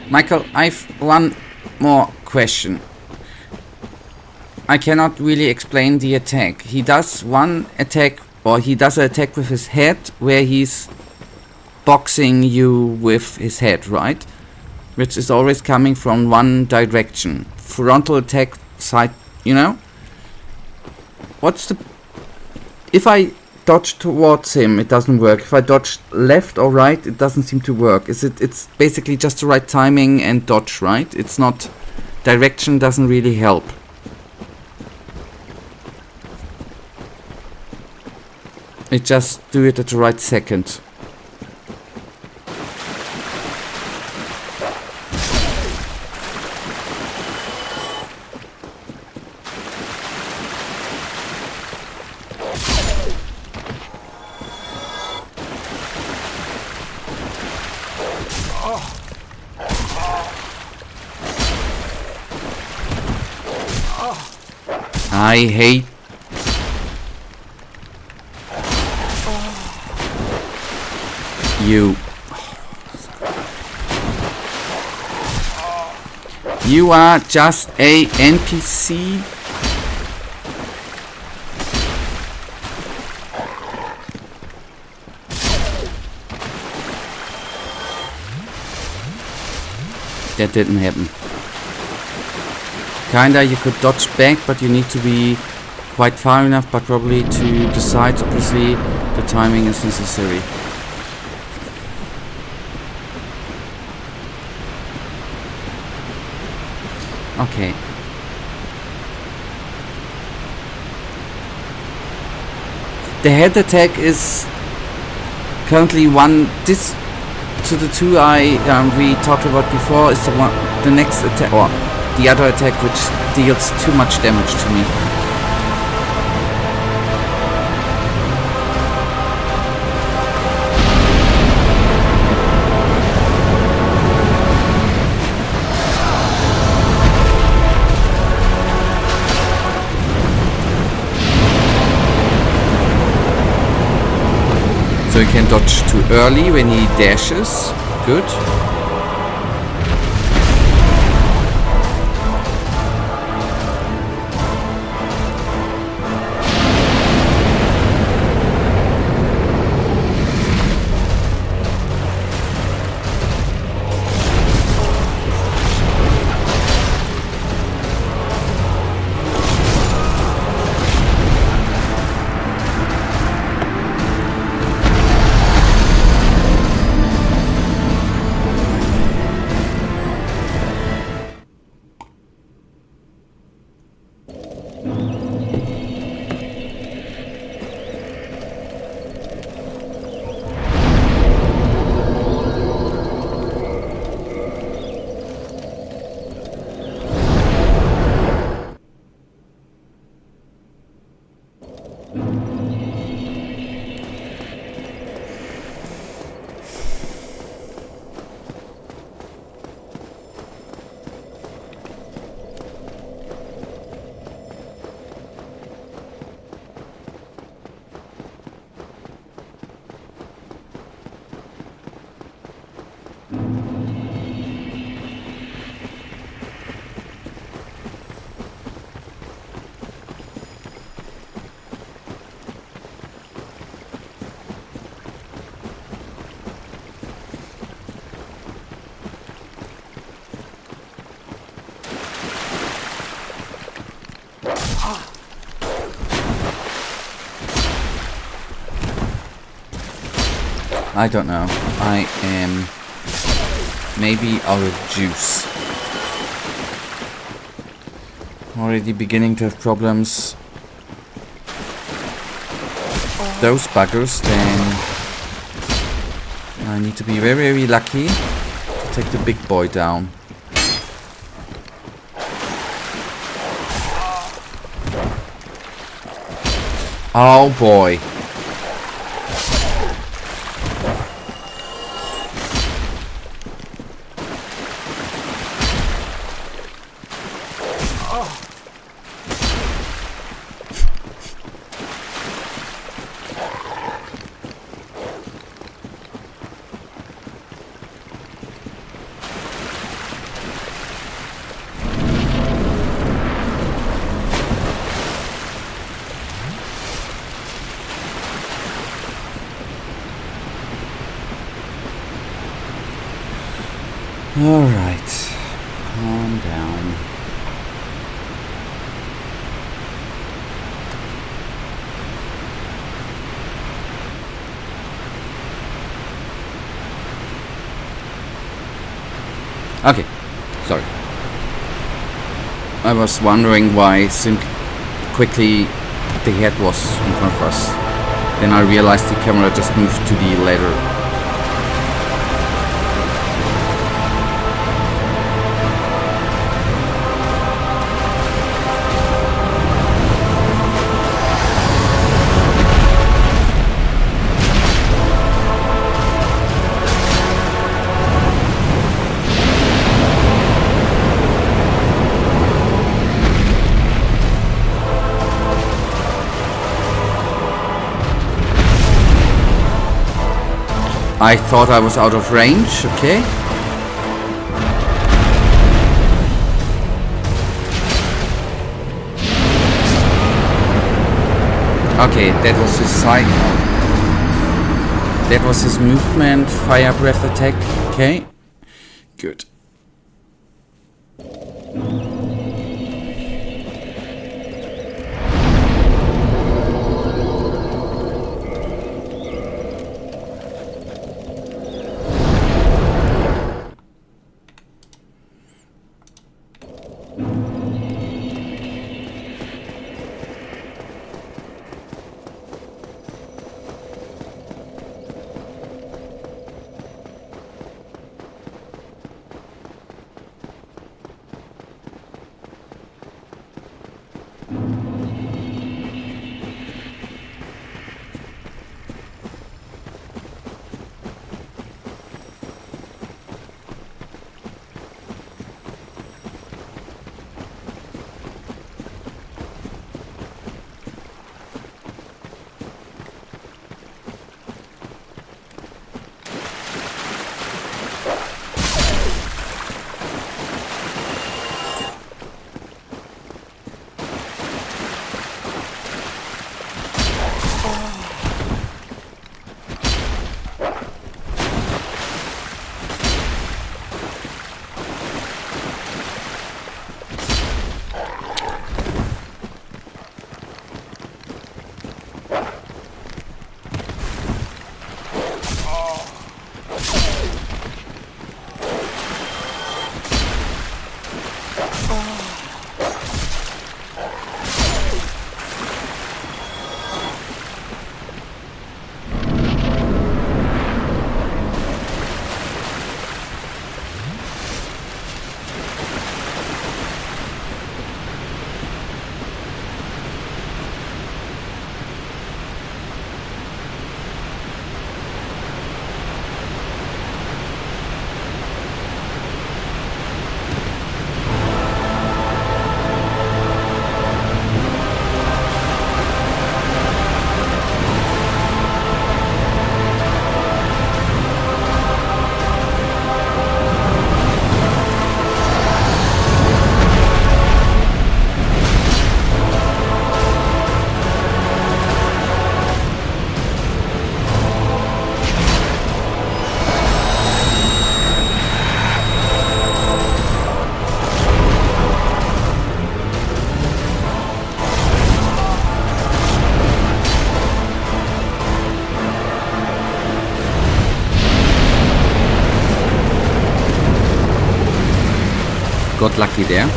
Michael, I've one more question. I cannot really explain the attack. He does one attack, or he does an attack with his head where he's boxing you with his head, right? Which is always coming from one direction. Frontal attack side, you know? What's the... If I dodge towards him, it doesn't work. If I dodge left or right, it doesn't seem to work. It's basically just the right timing and dodge, right? It's not... Direction doesn't really help. It just do it at the right second. I hate You. You are just a NPC. That didn't happen. Kinda, you could dodge back, but you need to be quite far enough, but probably to the sides, obviously, the timing is necessary. Okay. The head attack is currently one. This to the two we talked about before is the next attack, or the other attack, which deals too much damage to me. So he can dodge too early when he dashes. Good. I don't know. I am maybe out of juice. Already beginning to have problems. Those buggers, then I need to be very, very lucky to take the big boy down. Oh boy. Alright, calm down. Okay, sorry. I was wondering why quickly the head was in front of us. Then I realized the camera just moved to the ladder. I thought I was out of range, okay. Okay, that was his side. That was his movement, fire breath attack, okay. Good. Got lucky there.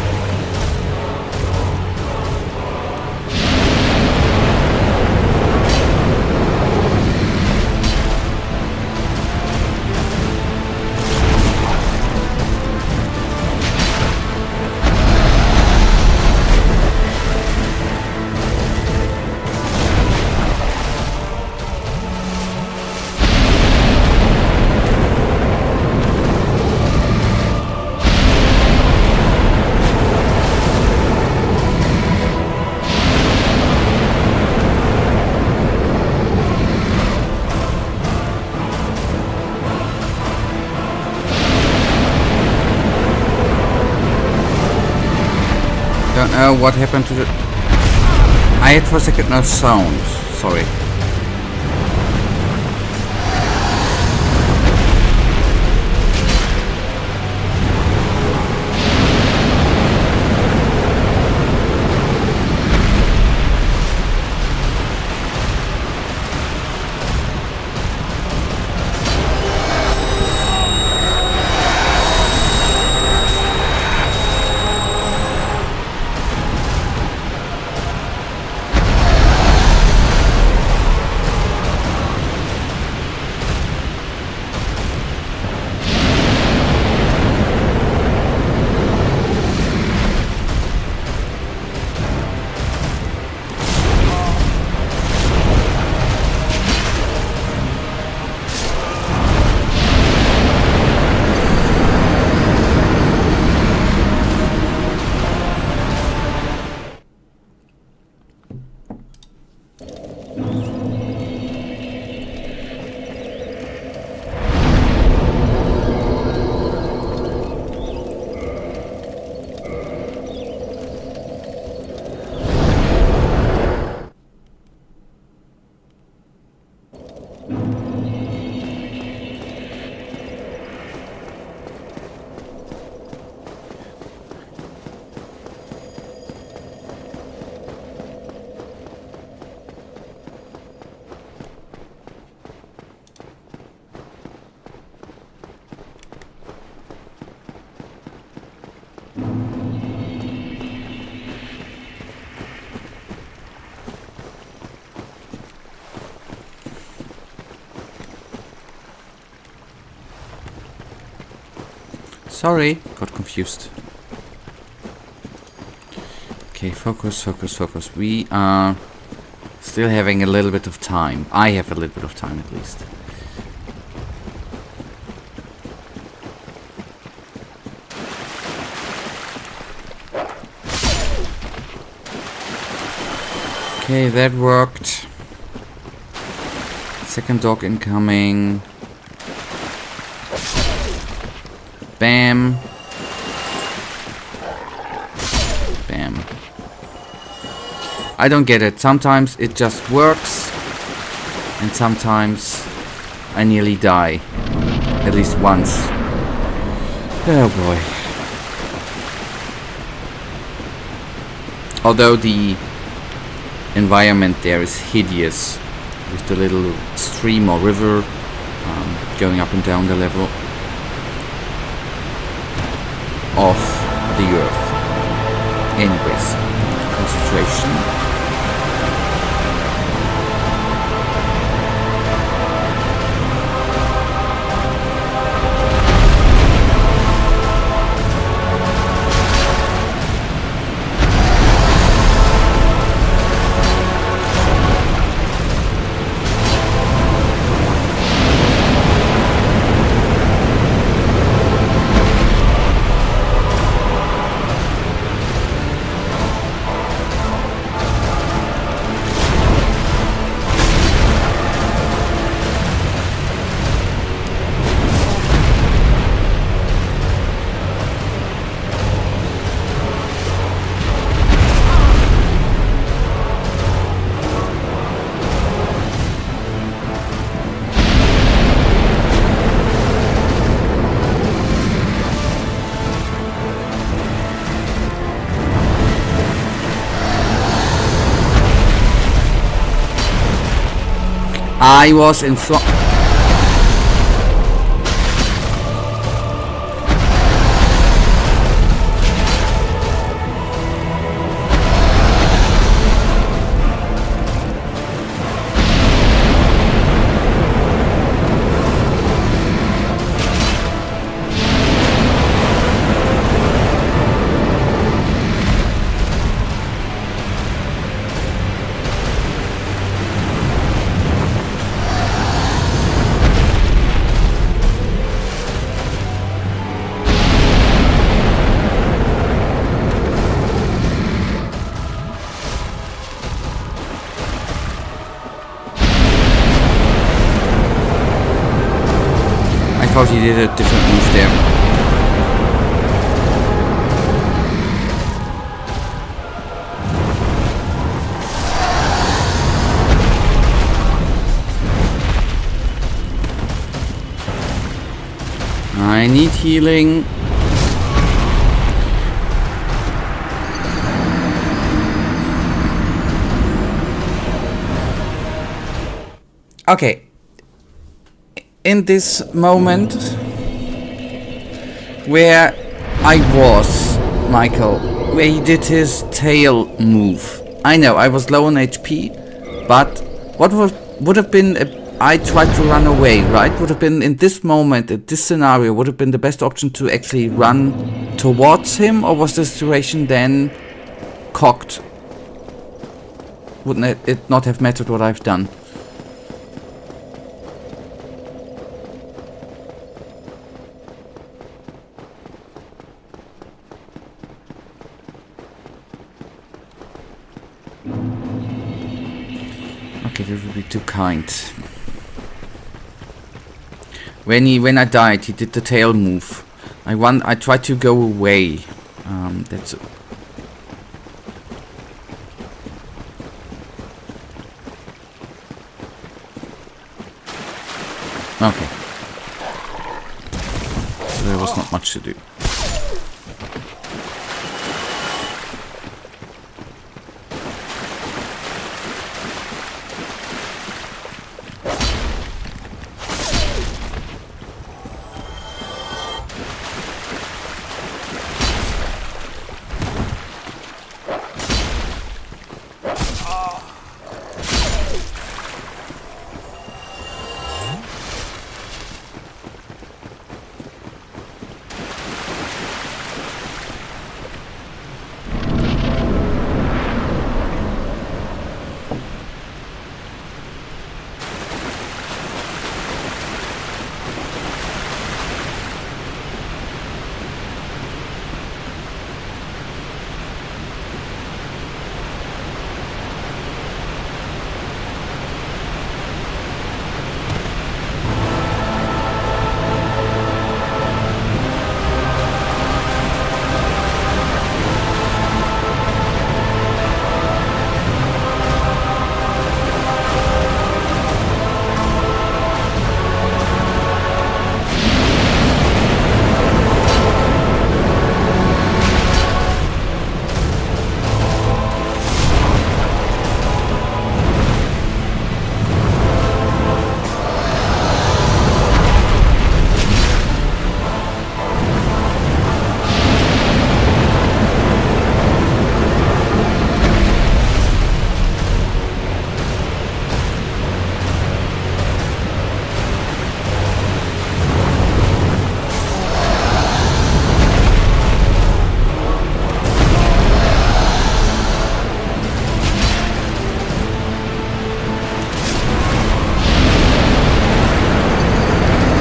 Don't know what happened to the... I had for a second no sound. Sorry. Sorry, got confused. Okay, focus, focus, focus. We are still having a little bit of time. I have a little bit of time at least. Okay, that worked. Second dog incoming. Bam. Bam. I don't get it. Sometimes it just works. And sometimes I nearly die. At least once. Oh boy. Although the environment there is hideous. With the little stream or river going up and down the level of the earth. Anyways, concentration. I was in front. I thought he did a different move there. I need healing. Okay. In this moment where I was, Michael, where he did his tail move. I know, I was low on HP, but what would have been, I tried to run away, right? Would have been, in this moment, in this scenario, would have been the best option to actually run towards him, or was the situation then cocked? Wouldn't it not have mattered what I've done? Okay, this would be too kind. When I died, he did the tail move. I tried to go away. That's okay. So there was not much to do.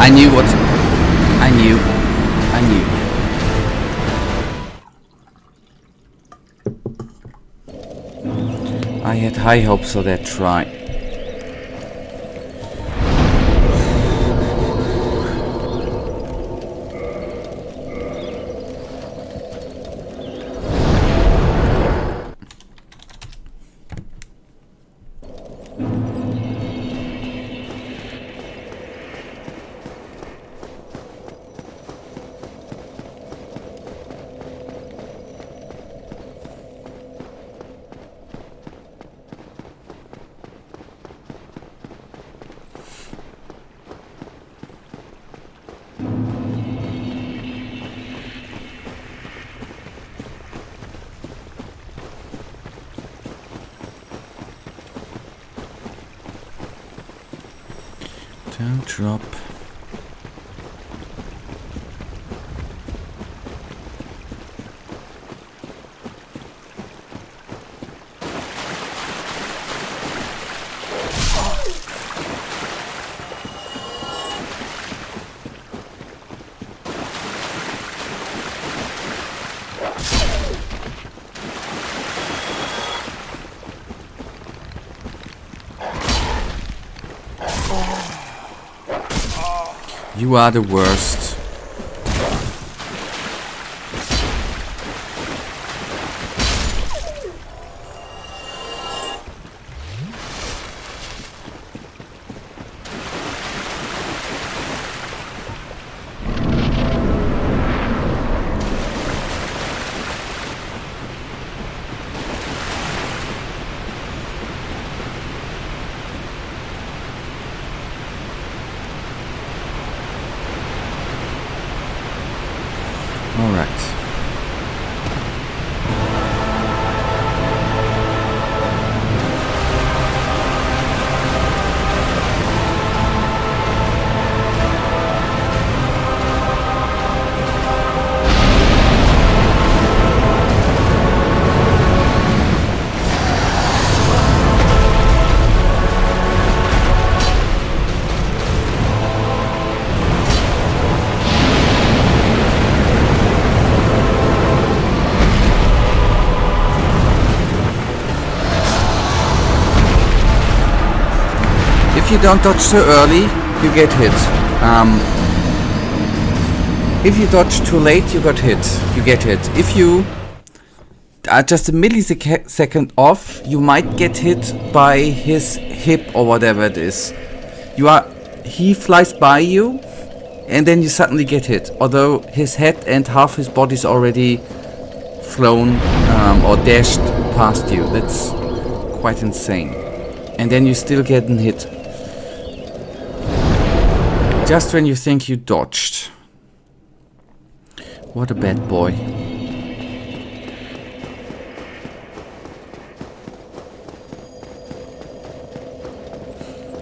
I knew what... I knew. I had high hopes for that try. Don't drop. You are the worst. All right. If you don't dodge so early, you get hit. If you dodge too late, you get hit. If you are just a millisecond off, you might get hit by his hip or whatever it is. He flies by you, and then you suddenly get hit. Although his head and half his body's already flown or dashed past you. That's quite insane. And then you still get hit. Just when you think you dodged. What a bad boy.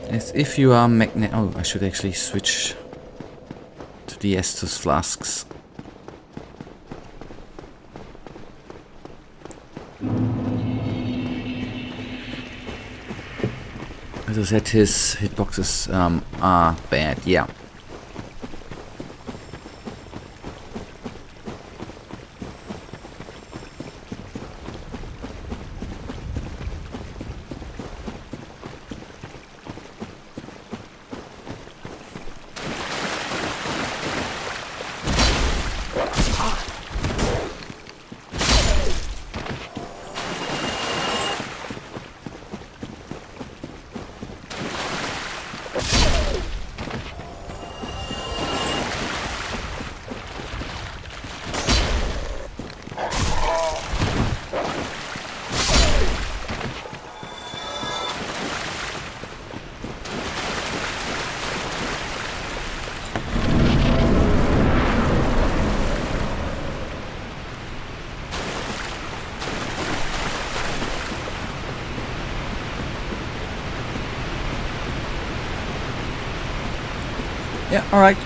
As if you are Oh, I should actually switch to the Estus flasks. As I said, his hitboxes are bad, yeah. Yeah, alright.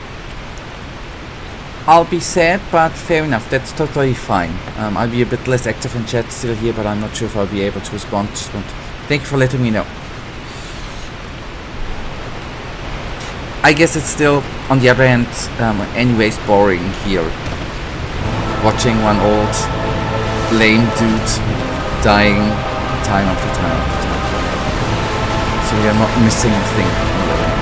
I'll be sad, but fair enough. That's totally fine. I'll be a bit less active in chat still here, but I'm not sure if I'll be able to respond. Thank you for letting me know. I guess it's still, on the other hand, anyways boring here. Watching one old lame dude dying time after time after time. So we are not missing a thing on the other hand.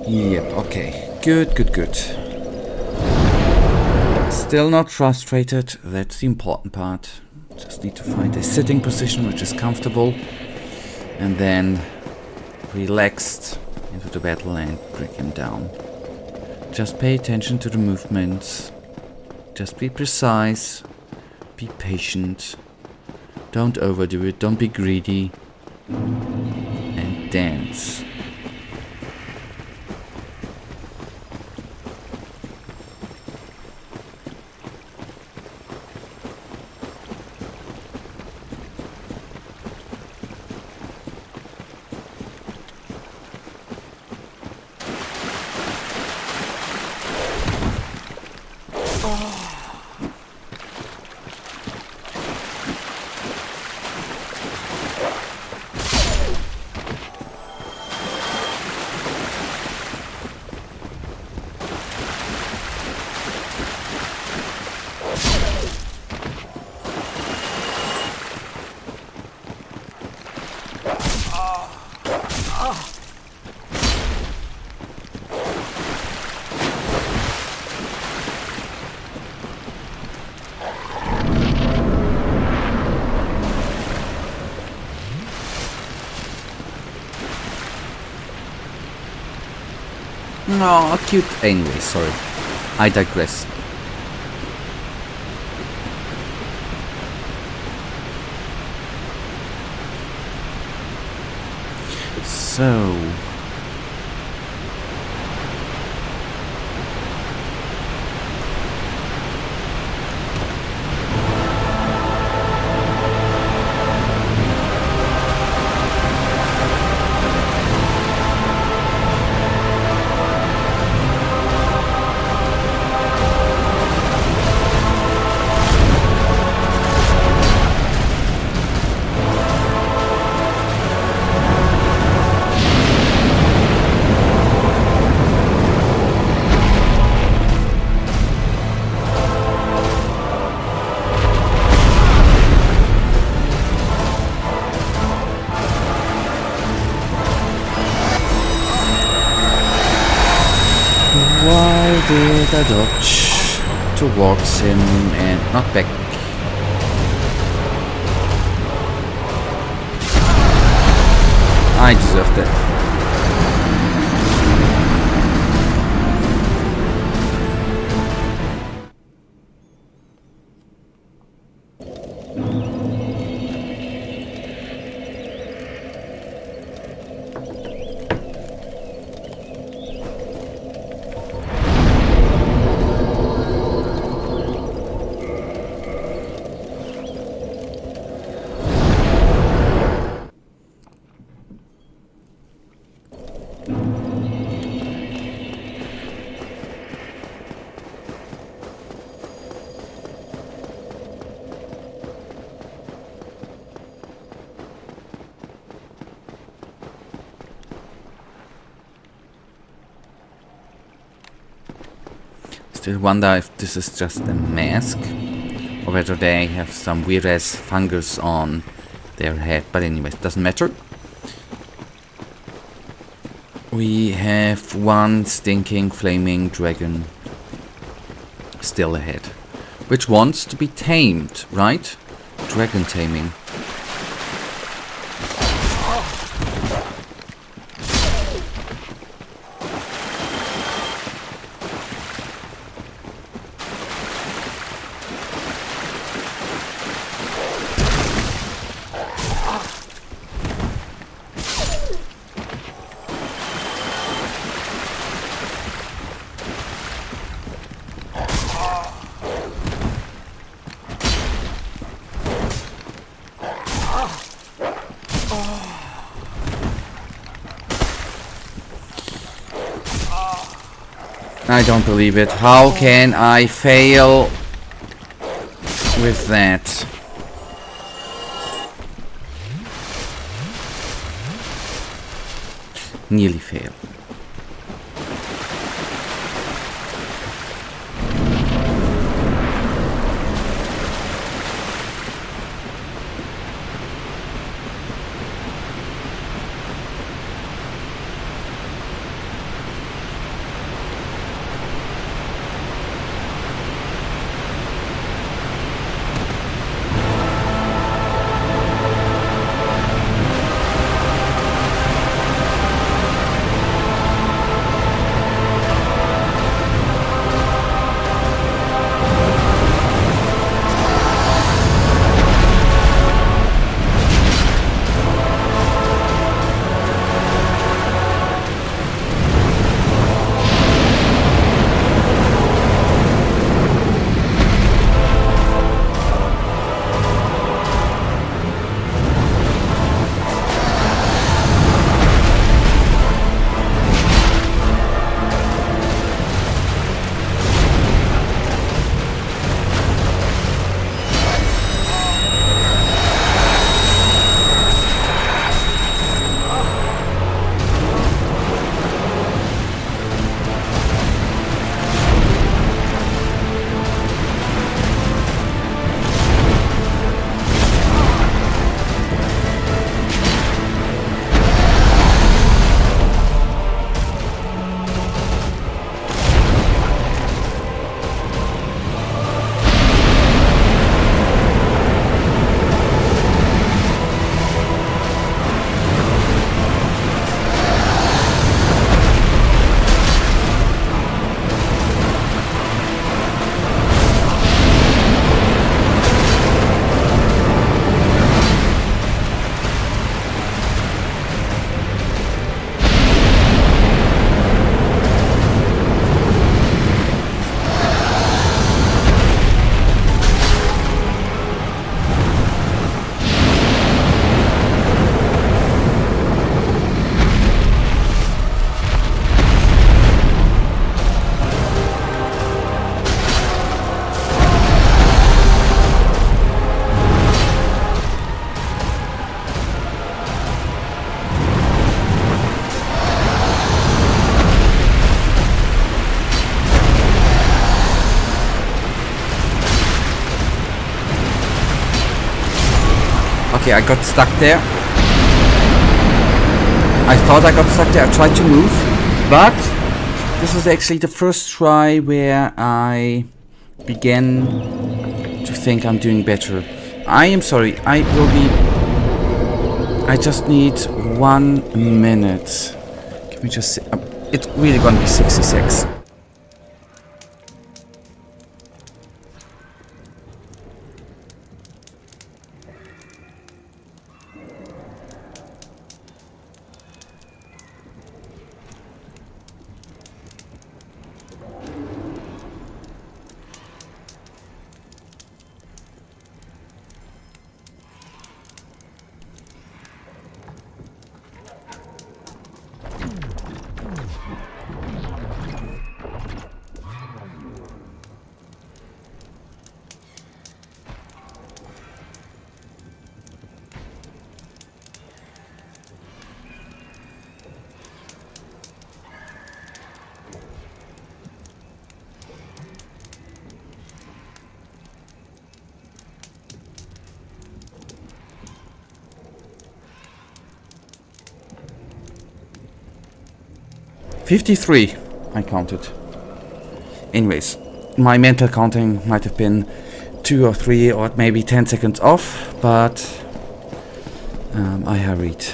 Yep, okay. Good. Still not frustrated, that's the important part. Just need to find a sitting position which is comfortable. And then relaxed into the battle and bring him down. Just pay attention to the movements. Just be precise. Be patient. Don't overdo it, don't be greedy. And dance. No, cute. Anyway, sorry. I digress. So... Why did I dodge towards him and not back? I deserve that. I wonder if this is just a mask, or whether they have some weird-ass fungus on their head. But anyways, doesn't matter. We have one stinking, flaming dragon still ahead, which wants to be tamed, right? Dragon taming. I don't believe it. How can I fail with that? Nearly fail. Okay, I got stuck there. I thought I got stuck there. I tried to move, but this was actually the first try where I began to think I'm doing better. I am sorry. I just need 1 minute. Can we just see? It's really gonna be 66. 53, I counted. Anyways, my mental counting might have been 2 or 3 or maybe 10 seconds off, but I hurried.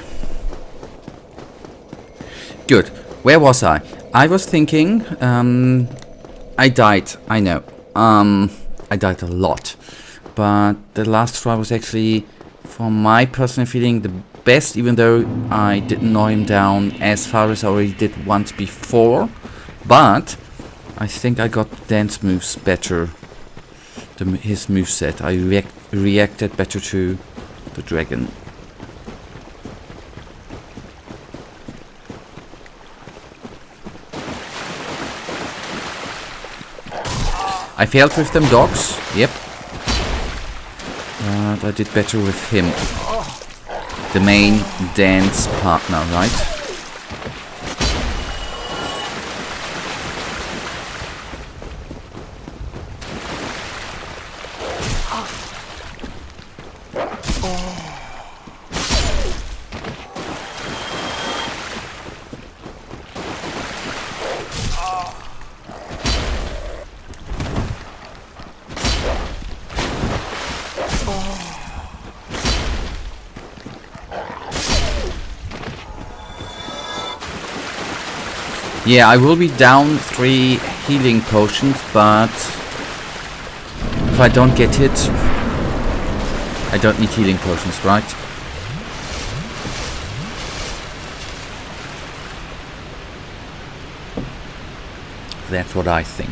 Good. Where was I? I was thinking, I died, I know. I died a lot. But the last try was actually, for my personal feeling, the best, even though I didn't know him down as far as I already did once before. But I think I got the dance moves better. His moveset. I reacted better to the dragon. I failed with them dogs, yep. But I did better with him. The main dance partner, right? Yeah, I will be down 3 healing potions, but if I don't get hit, I don't need healing potions, right? That's what I think.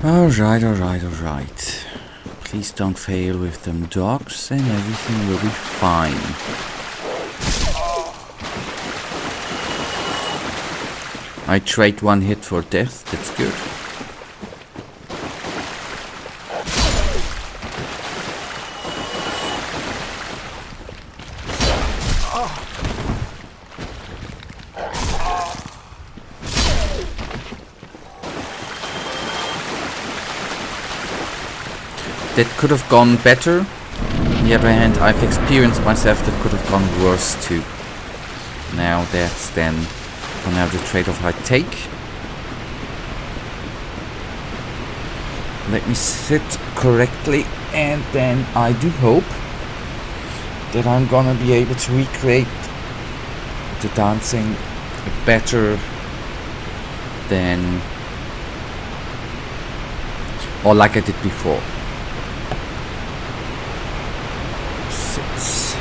Alright. Please don't fail with them dogs and everything will be fine. I trade 1 hit for death, that's good. That could have gone better. On the other hand, I've experienced myself that could have gone worse too. Now that's then another trade-off I take. Let me sit correctly, and then I do hope that I'm gonna be able to recreate the dancing better than Or like I did before. Sits.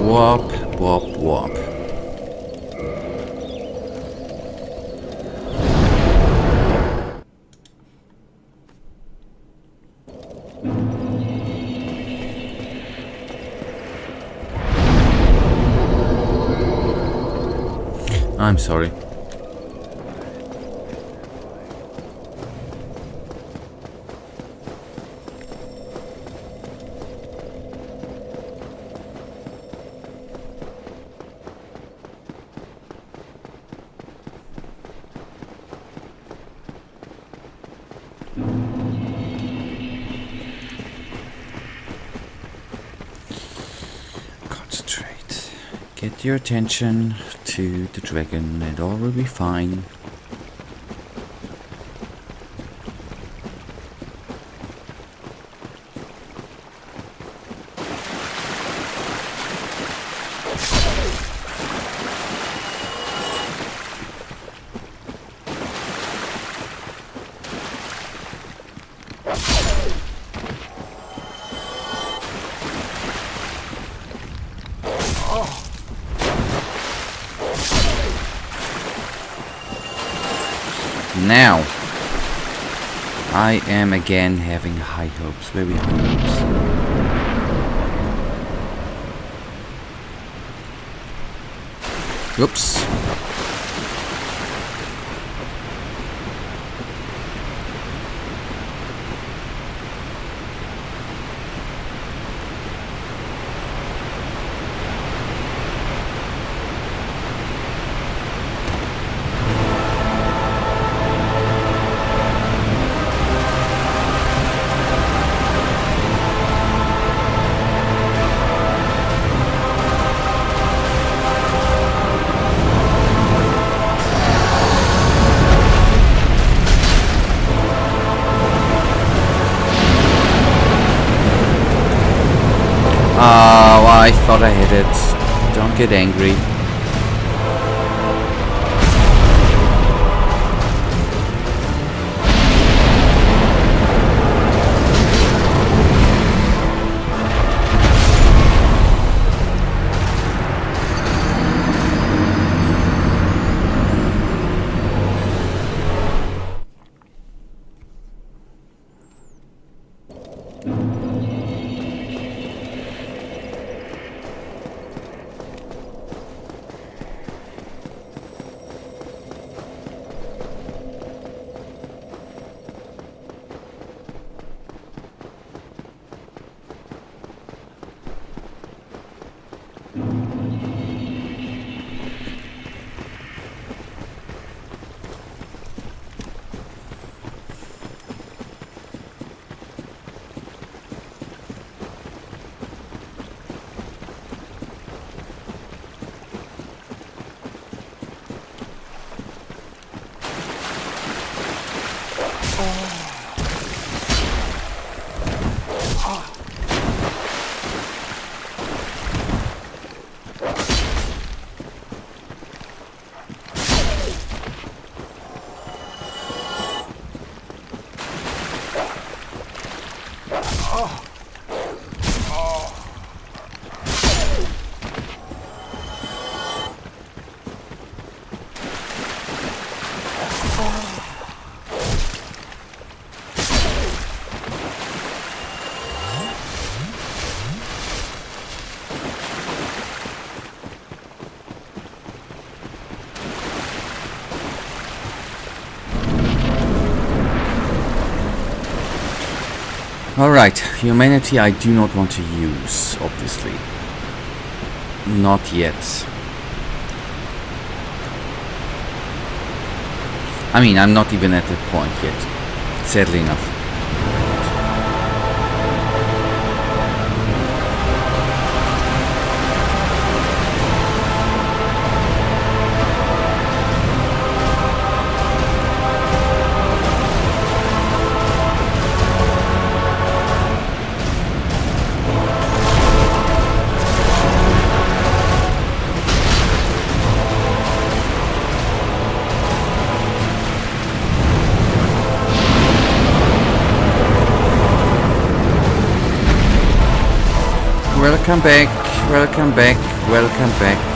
Warp, warp, warp. I'm sorry. Concentrate. Get your attention to the dragon and all will be fine. Now, I am again having high hopes, very high hopes. Oops. Oh, I thought I hit it. Don't get angry. Alright, humanity I do not want to use, obviously. Not yet. I mean, I'm not even at that point yet, sadly enough. Welcome back, welcome back, welcome back.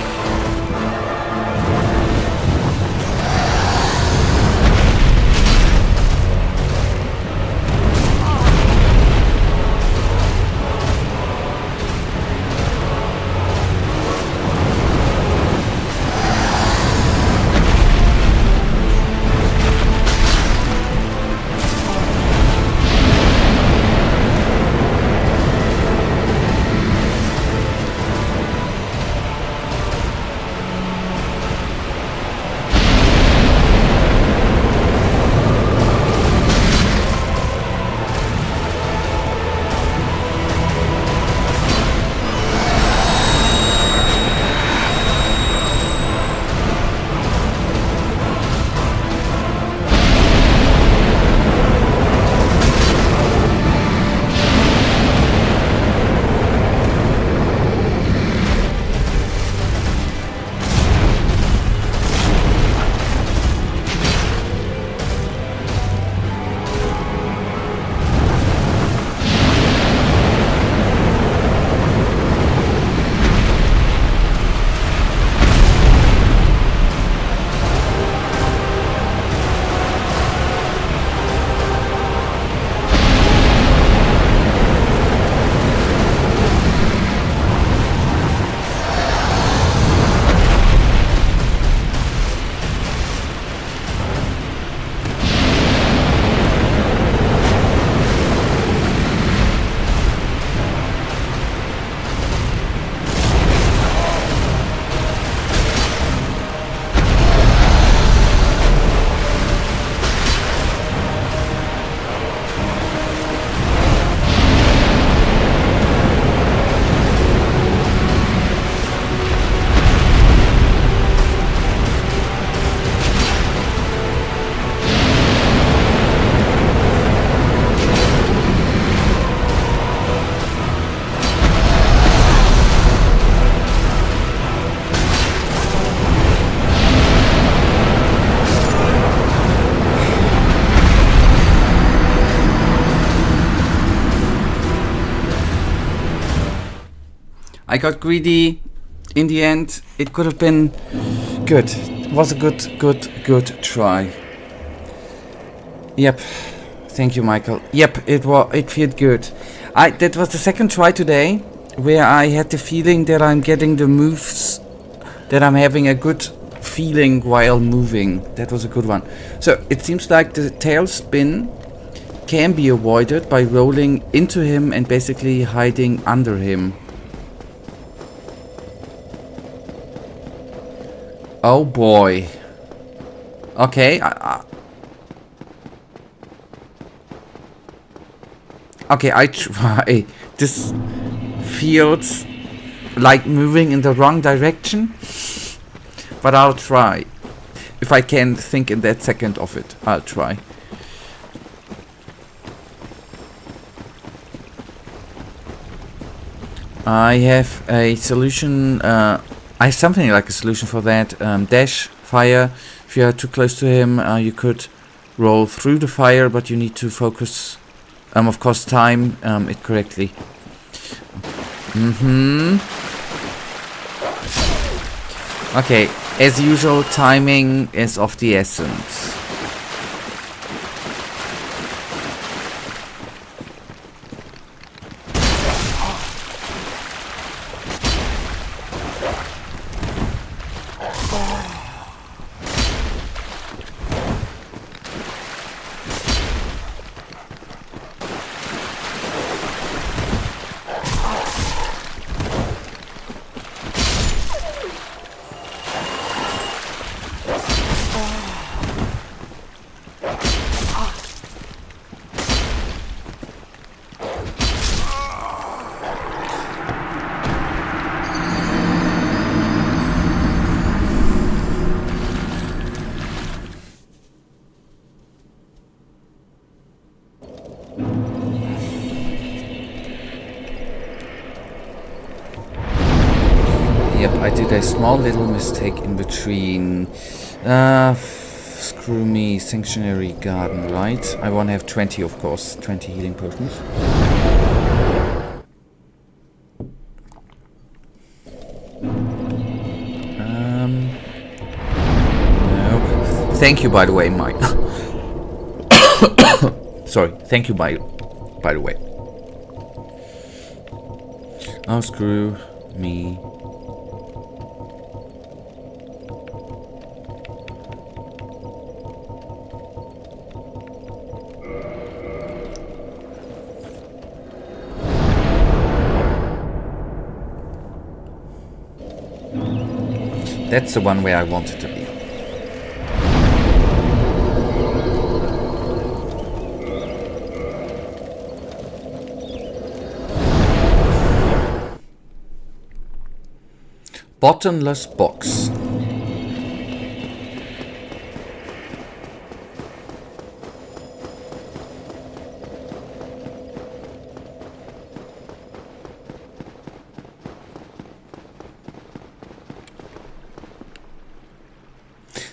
I got greedy in the end. It could have been good. It was a good try. Yep. Thank you, Michael. Yep, it felt good. That was the second try today where I had the feeling that I'm getting the moves, that I'm having a good feeling while moving. That was a good one. So it seems like the tail spin can be avoided by rolling into him and basically hiding under him. Oh boy. Okay. Okay, I try. This feels like moving in the wrong direction, but I'll try. If I can think in that second of it, I'll try. I have a solution. I have something like a solution for that. Dash, fire. If you are too close to him, you could roll through the fire, but you need to focus Of course, time it correctly. Okay, as usual, timing is of the essence. Yep, I did a small little mistake in between. Screw me, Sanctuary Garden, right? I want to have 20, of course. 20 healing potions. No. Thank you, by the way, Mike. Sorry, thank you, by the way. Oh, screw me. That's the one where I wanted to be. Bottomless box.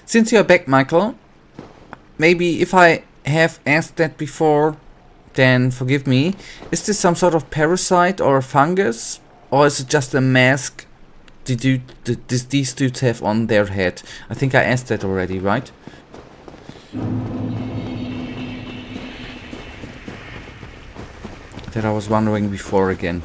Since you're back, Michael, maybe if I have asked that before, then forgive me. Is this some sort of parasite or a fungus? Or is it just a mask these dudes have on their head? I think I asked that already, right? That I was wondering before again.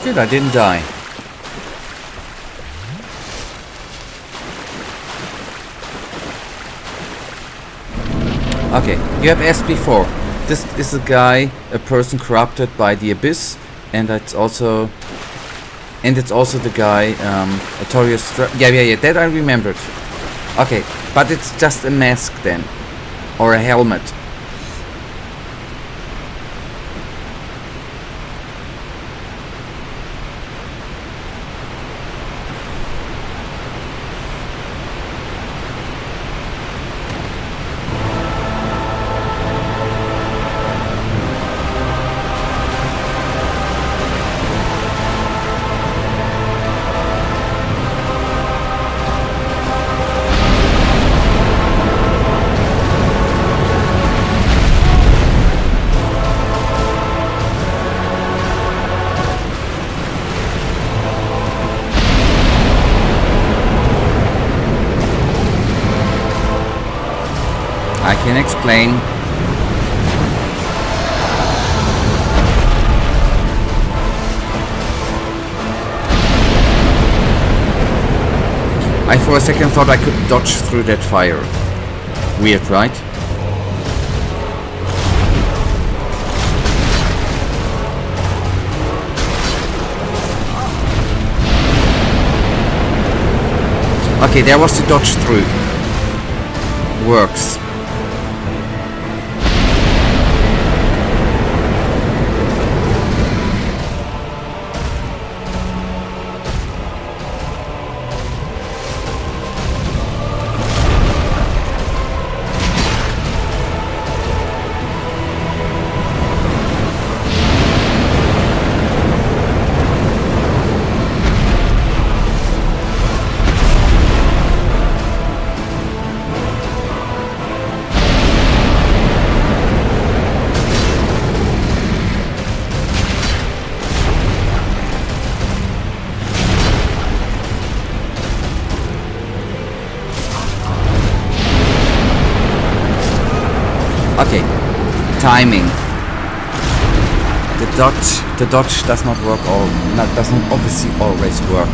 Good, I didn't die. Okay, you have asked before. This is a person corrupted by the abyss, and it's also the guy, notorious. Yeah, that I remembered. Okay, but it's just a mask then, or a helmet. I can explain. I for a second thought I could dodge through that fire. Weird, right? Okay, there was the dodge through. Works. Okay, timing. The dodge does not work does not obviously always work.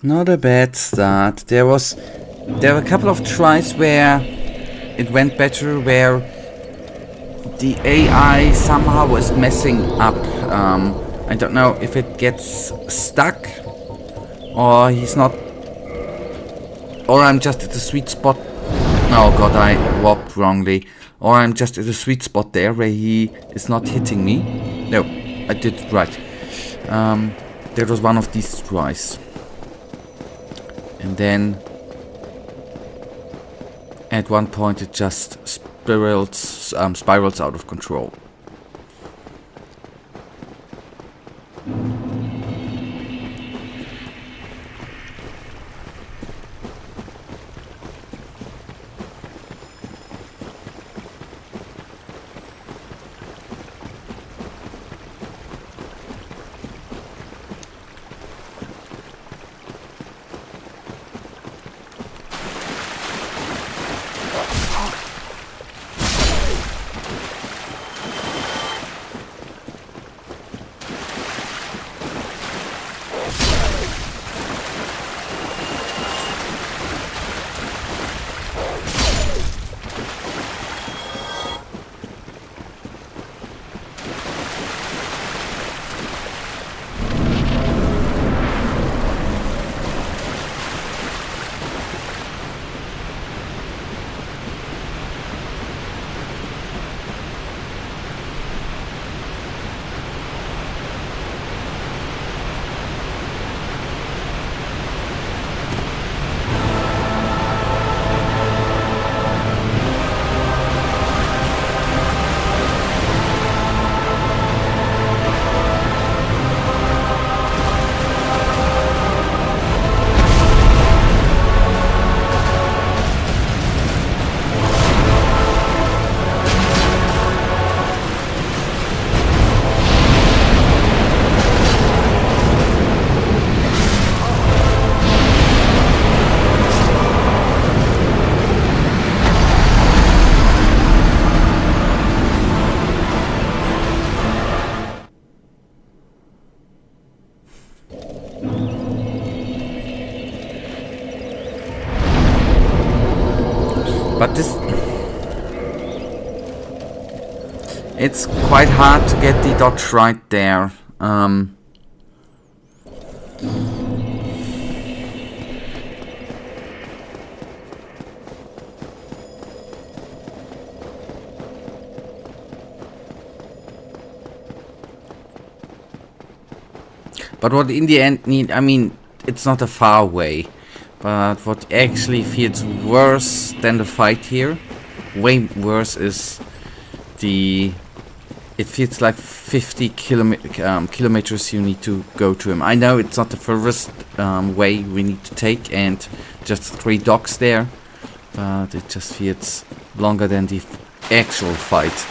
Not a bad start. There were a couple of tries where it went better, where the AI somehow was messing up. I don't know if it gets stuck, or he's not, or I'm just at the sweet spot. Oh god, I warped wrongly. Or I'm just at a sweet spot there where he is not hitting me. No, I did it right. That was one of these tries. And then at one point it just spirals out of control. But this... It's quite hard to get the dodge right there. But what in the end need, I mean, it's not a far away, but what actually feels worse than the fight here, way worse, is the, it feels like 50 kilometers you need to go to him. I know it's not the furthest way we need to take, and just 3 docks there, but it just feels longer than the actual fight.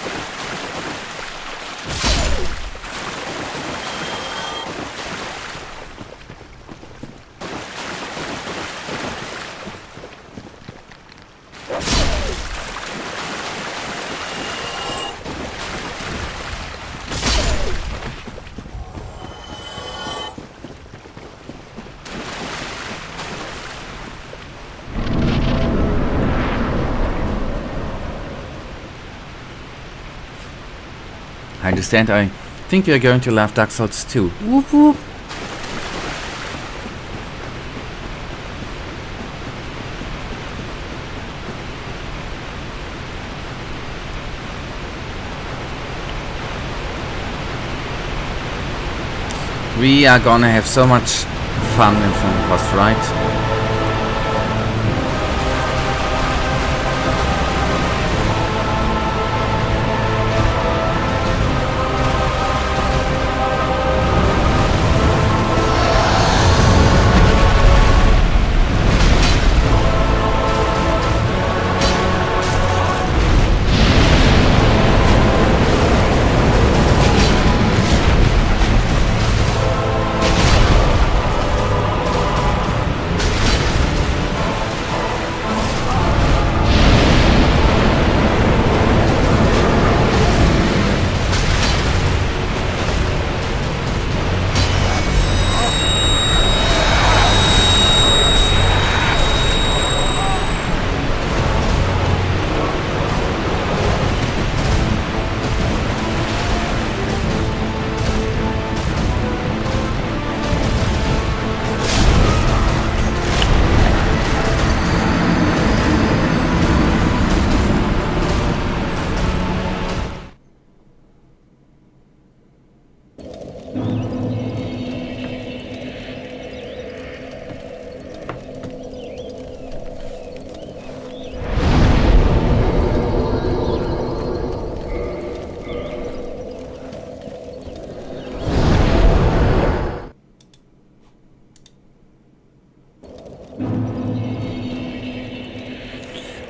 I understand. I think we are going to love Dark Souls 2. Whoop whoop. We are gonna have so much fun in front of us, right?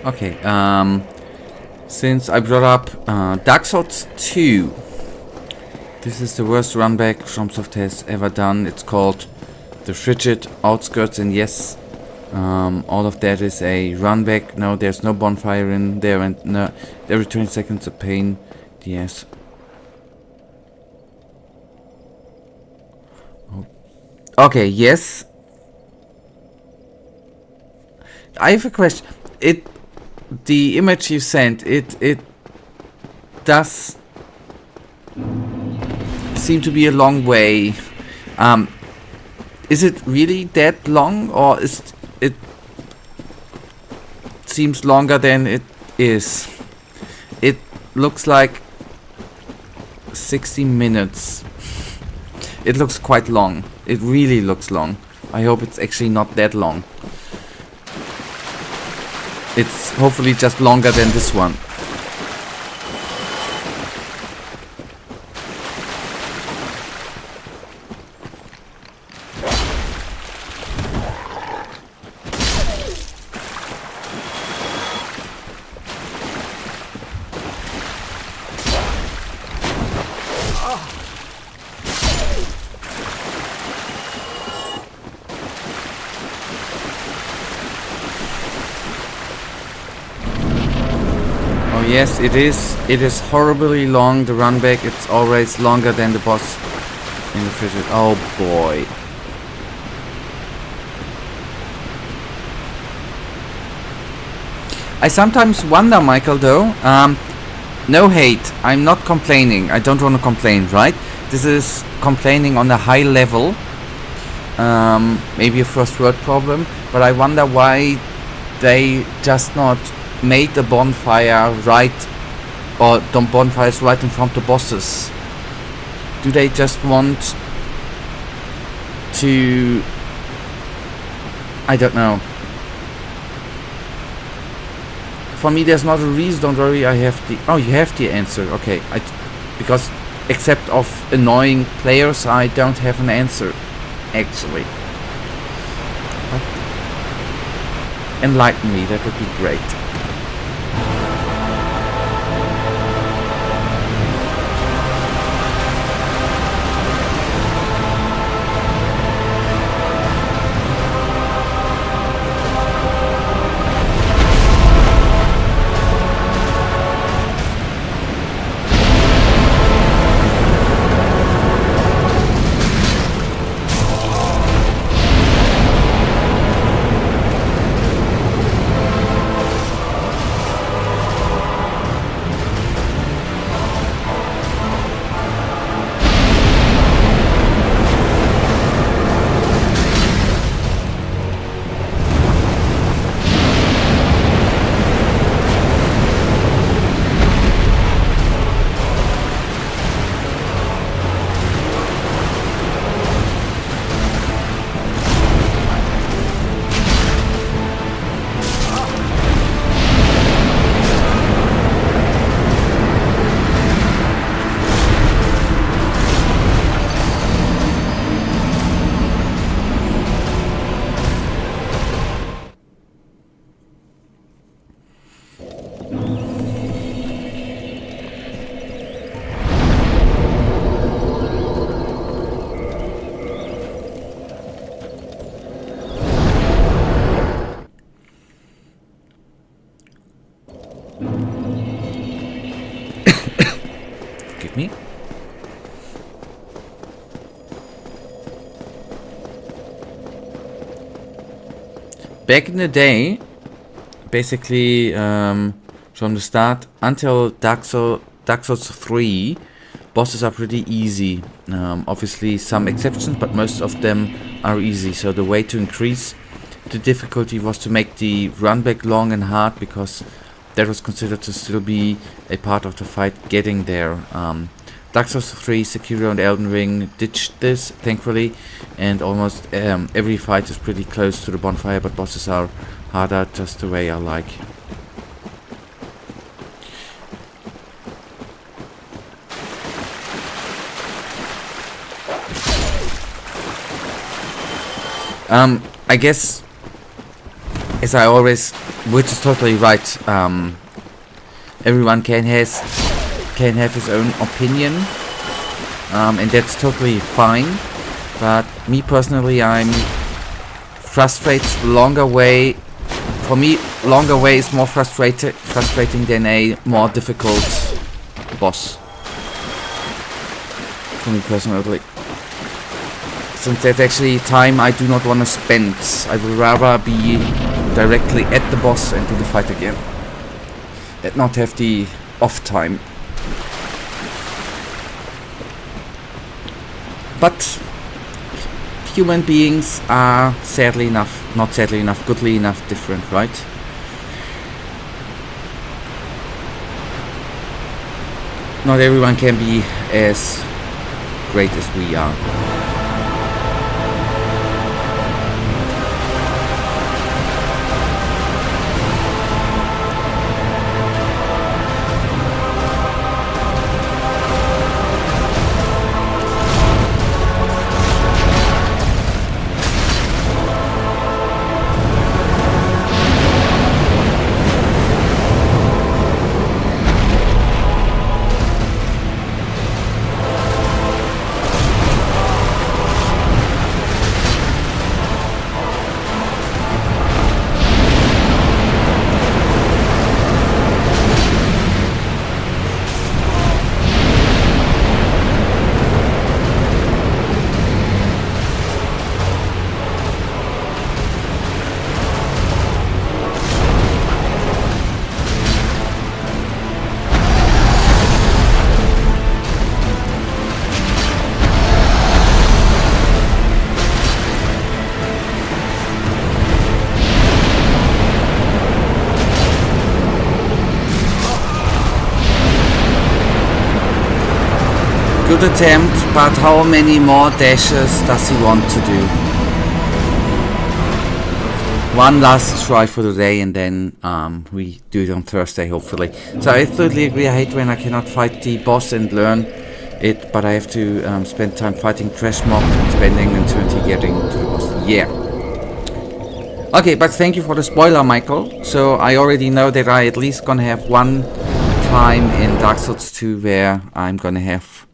Okay, since I brought up Dark Souls 2, this is the worst runback FromSoft has ever done. It's called The Frigid Outskirts, and yes, all of that is a runback. No, there's no bonfire in there, and no, every 20 seconds a pain. Yes. Oh. Okay, yes. I have a question. The image you sent, it does seem to be a long way. Is it really that long, or is it seems longer than it is? It looks like 60 minutes. It looks quite long. It really looks long. I hope it's actually not that long. It's hopefully just longer than this one. Yes, it is. It is horribly long, the run back. It's always longer than the boss in the frigid. Oh boy. I sometimes wonder, Michael, though. No hate. I'm not complaining. I don't want to complain, right? This is complaining on a high level. Maybe a first world problem, but I wonder why they just not made the bonfire right, or the bonfires right in front of the bosses. Do they just want to... I don't know. For me, there's not a reason. Don't worry, I have the... Oh, you have the answer. Okay. Because except of annoying players, I don't have an answer, actually. But enlighten me, that would be great. Give me. Back in the day, basically from the start until Dark Souls 3, bosses are pretty easy. Obviously some exceptions, but most of them are easy. So the way to increase the difficulty was to make the run back long and hard, because that was considered to still be a part of the fight getting there. Dark Souls 3, Sekiro and Elden Ring ditched this, thankfully, and almost every fight is pretty close to the bonfire, but bosses are harder, just the way I like. I guess, as I always, which is totally right, everyone can have his own opinion, and that's totally fine. But me personally, I'm frustrated. Longer way, for me, longer way is more frustrating than a more difficult boss. For me personally, since that's actually time I do not want to spend. I would rather be directly at the boss and do the fight again, and not have the off time. But human beings are sadly enough, not sadly enough, goodly enough different, right? Not everyone can be as great as we are. Good attempt, but how many more dashes does he want to do? One last try for the day, and then we do it on Thursday, hopefully. So I totally agree. I hate when I cannot fight the boss and learn it, but I have to spend time fighting trash mobs and spending eternity getting to the boss. Yeah. Okay, but thank you for the spoiler, Michael. So I already know that I at least gonna have one time in Dark Souls 2 where I'm gonna have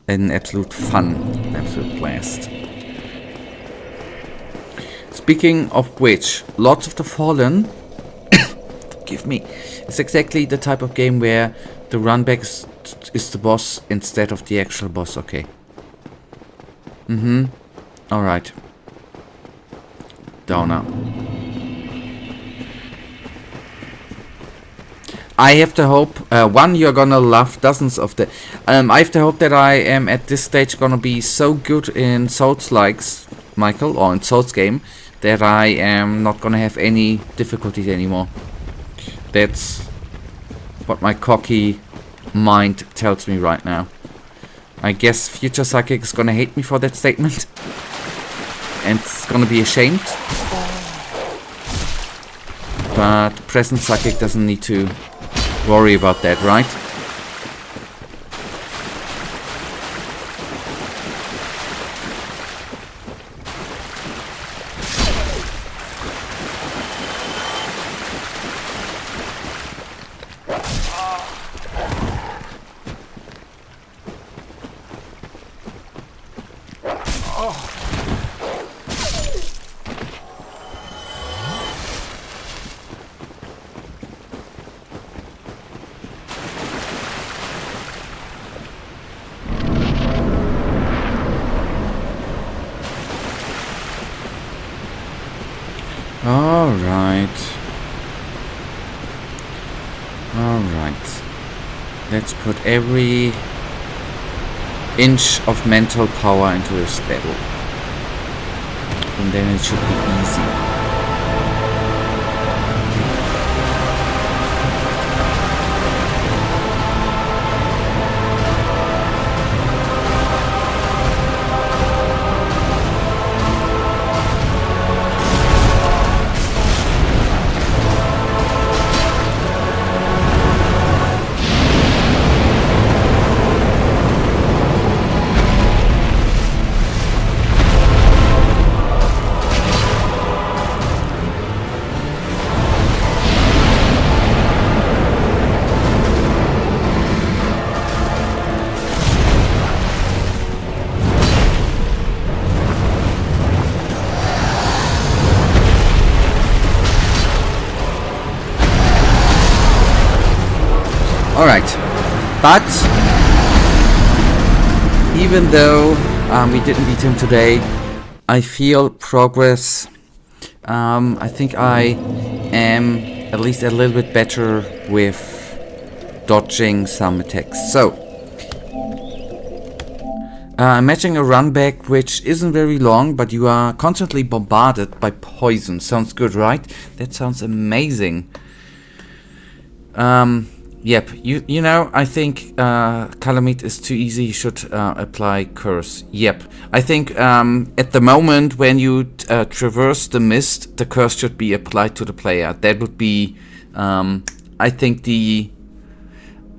an absolute fun, an absolute blast. Speaking of which, Lords of the Fallen, forgive me, it's exactly the type of game where the runback is the boss instead of the actual boss. Okay. Alright. Downer. I have to hope, one, you're gonna love dozens of the... I have to hope that I am at this stage gonna be so good in Souls-likes, Michael, or in Souls game, that I am not gonna have any difficulties anymore. That's what my cocky mind tells me right now. I guess future Psychic is gonna hate me for that statement. And it's gonna be ashamed. But present Psychic doesn't need to worry about that, right? Alright. Let's put every inch of mental power into this battle. And then it should be easy. Alright, but even though we didn't beat him today, I feel progress. I think I am at least a little bit better with dodging some attacks. So, matching a run back which isn't very long, but you are constantly bombarded by poison. Sounds good, right? That sounds amazing. Yep, you know, I think Kalameet is too easy. You should apply curse. Yep, I think at the moment when you traverse the mist, the curse should be applied to the player. That would be, I think the...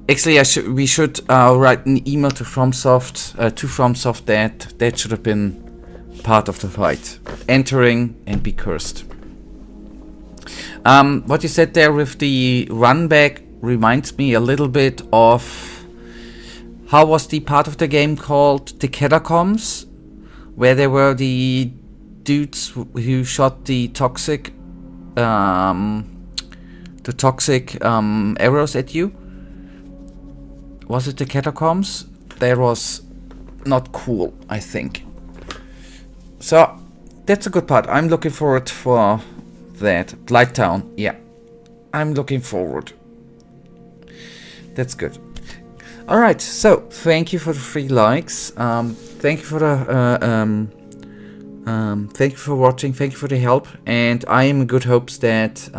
Actually, we should write an email to FromSoft, that should have been part of the fight. Entering and be cursed. What you said there with the run back reminds me a little bit of, how was the part of the game called? The Catacombs, where there were the dudes who shot the toxic arrows at you. Was it the Catacombs? That was not cool, I think. So that's a good part. I'm looking forward for that. Blighttown, yeah. I'm looking forward. That's good. Alright, so thank you for the 3 likes. Thank you for the thank you for watching, thank you for the help, and I am in good hopes that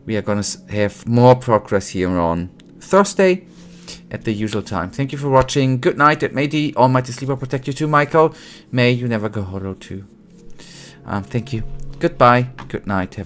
we are gonna have more progress here on Thursday. at the usual time. Thank you for watching. Good night, and may the almighty sleeper protect you too, Michael. May you never go hollow too. Thank you. Goodbye. Good night. Have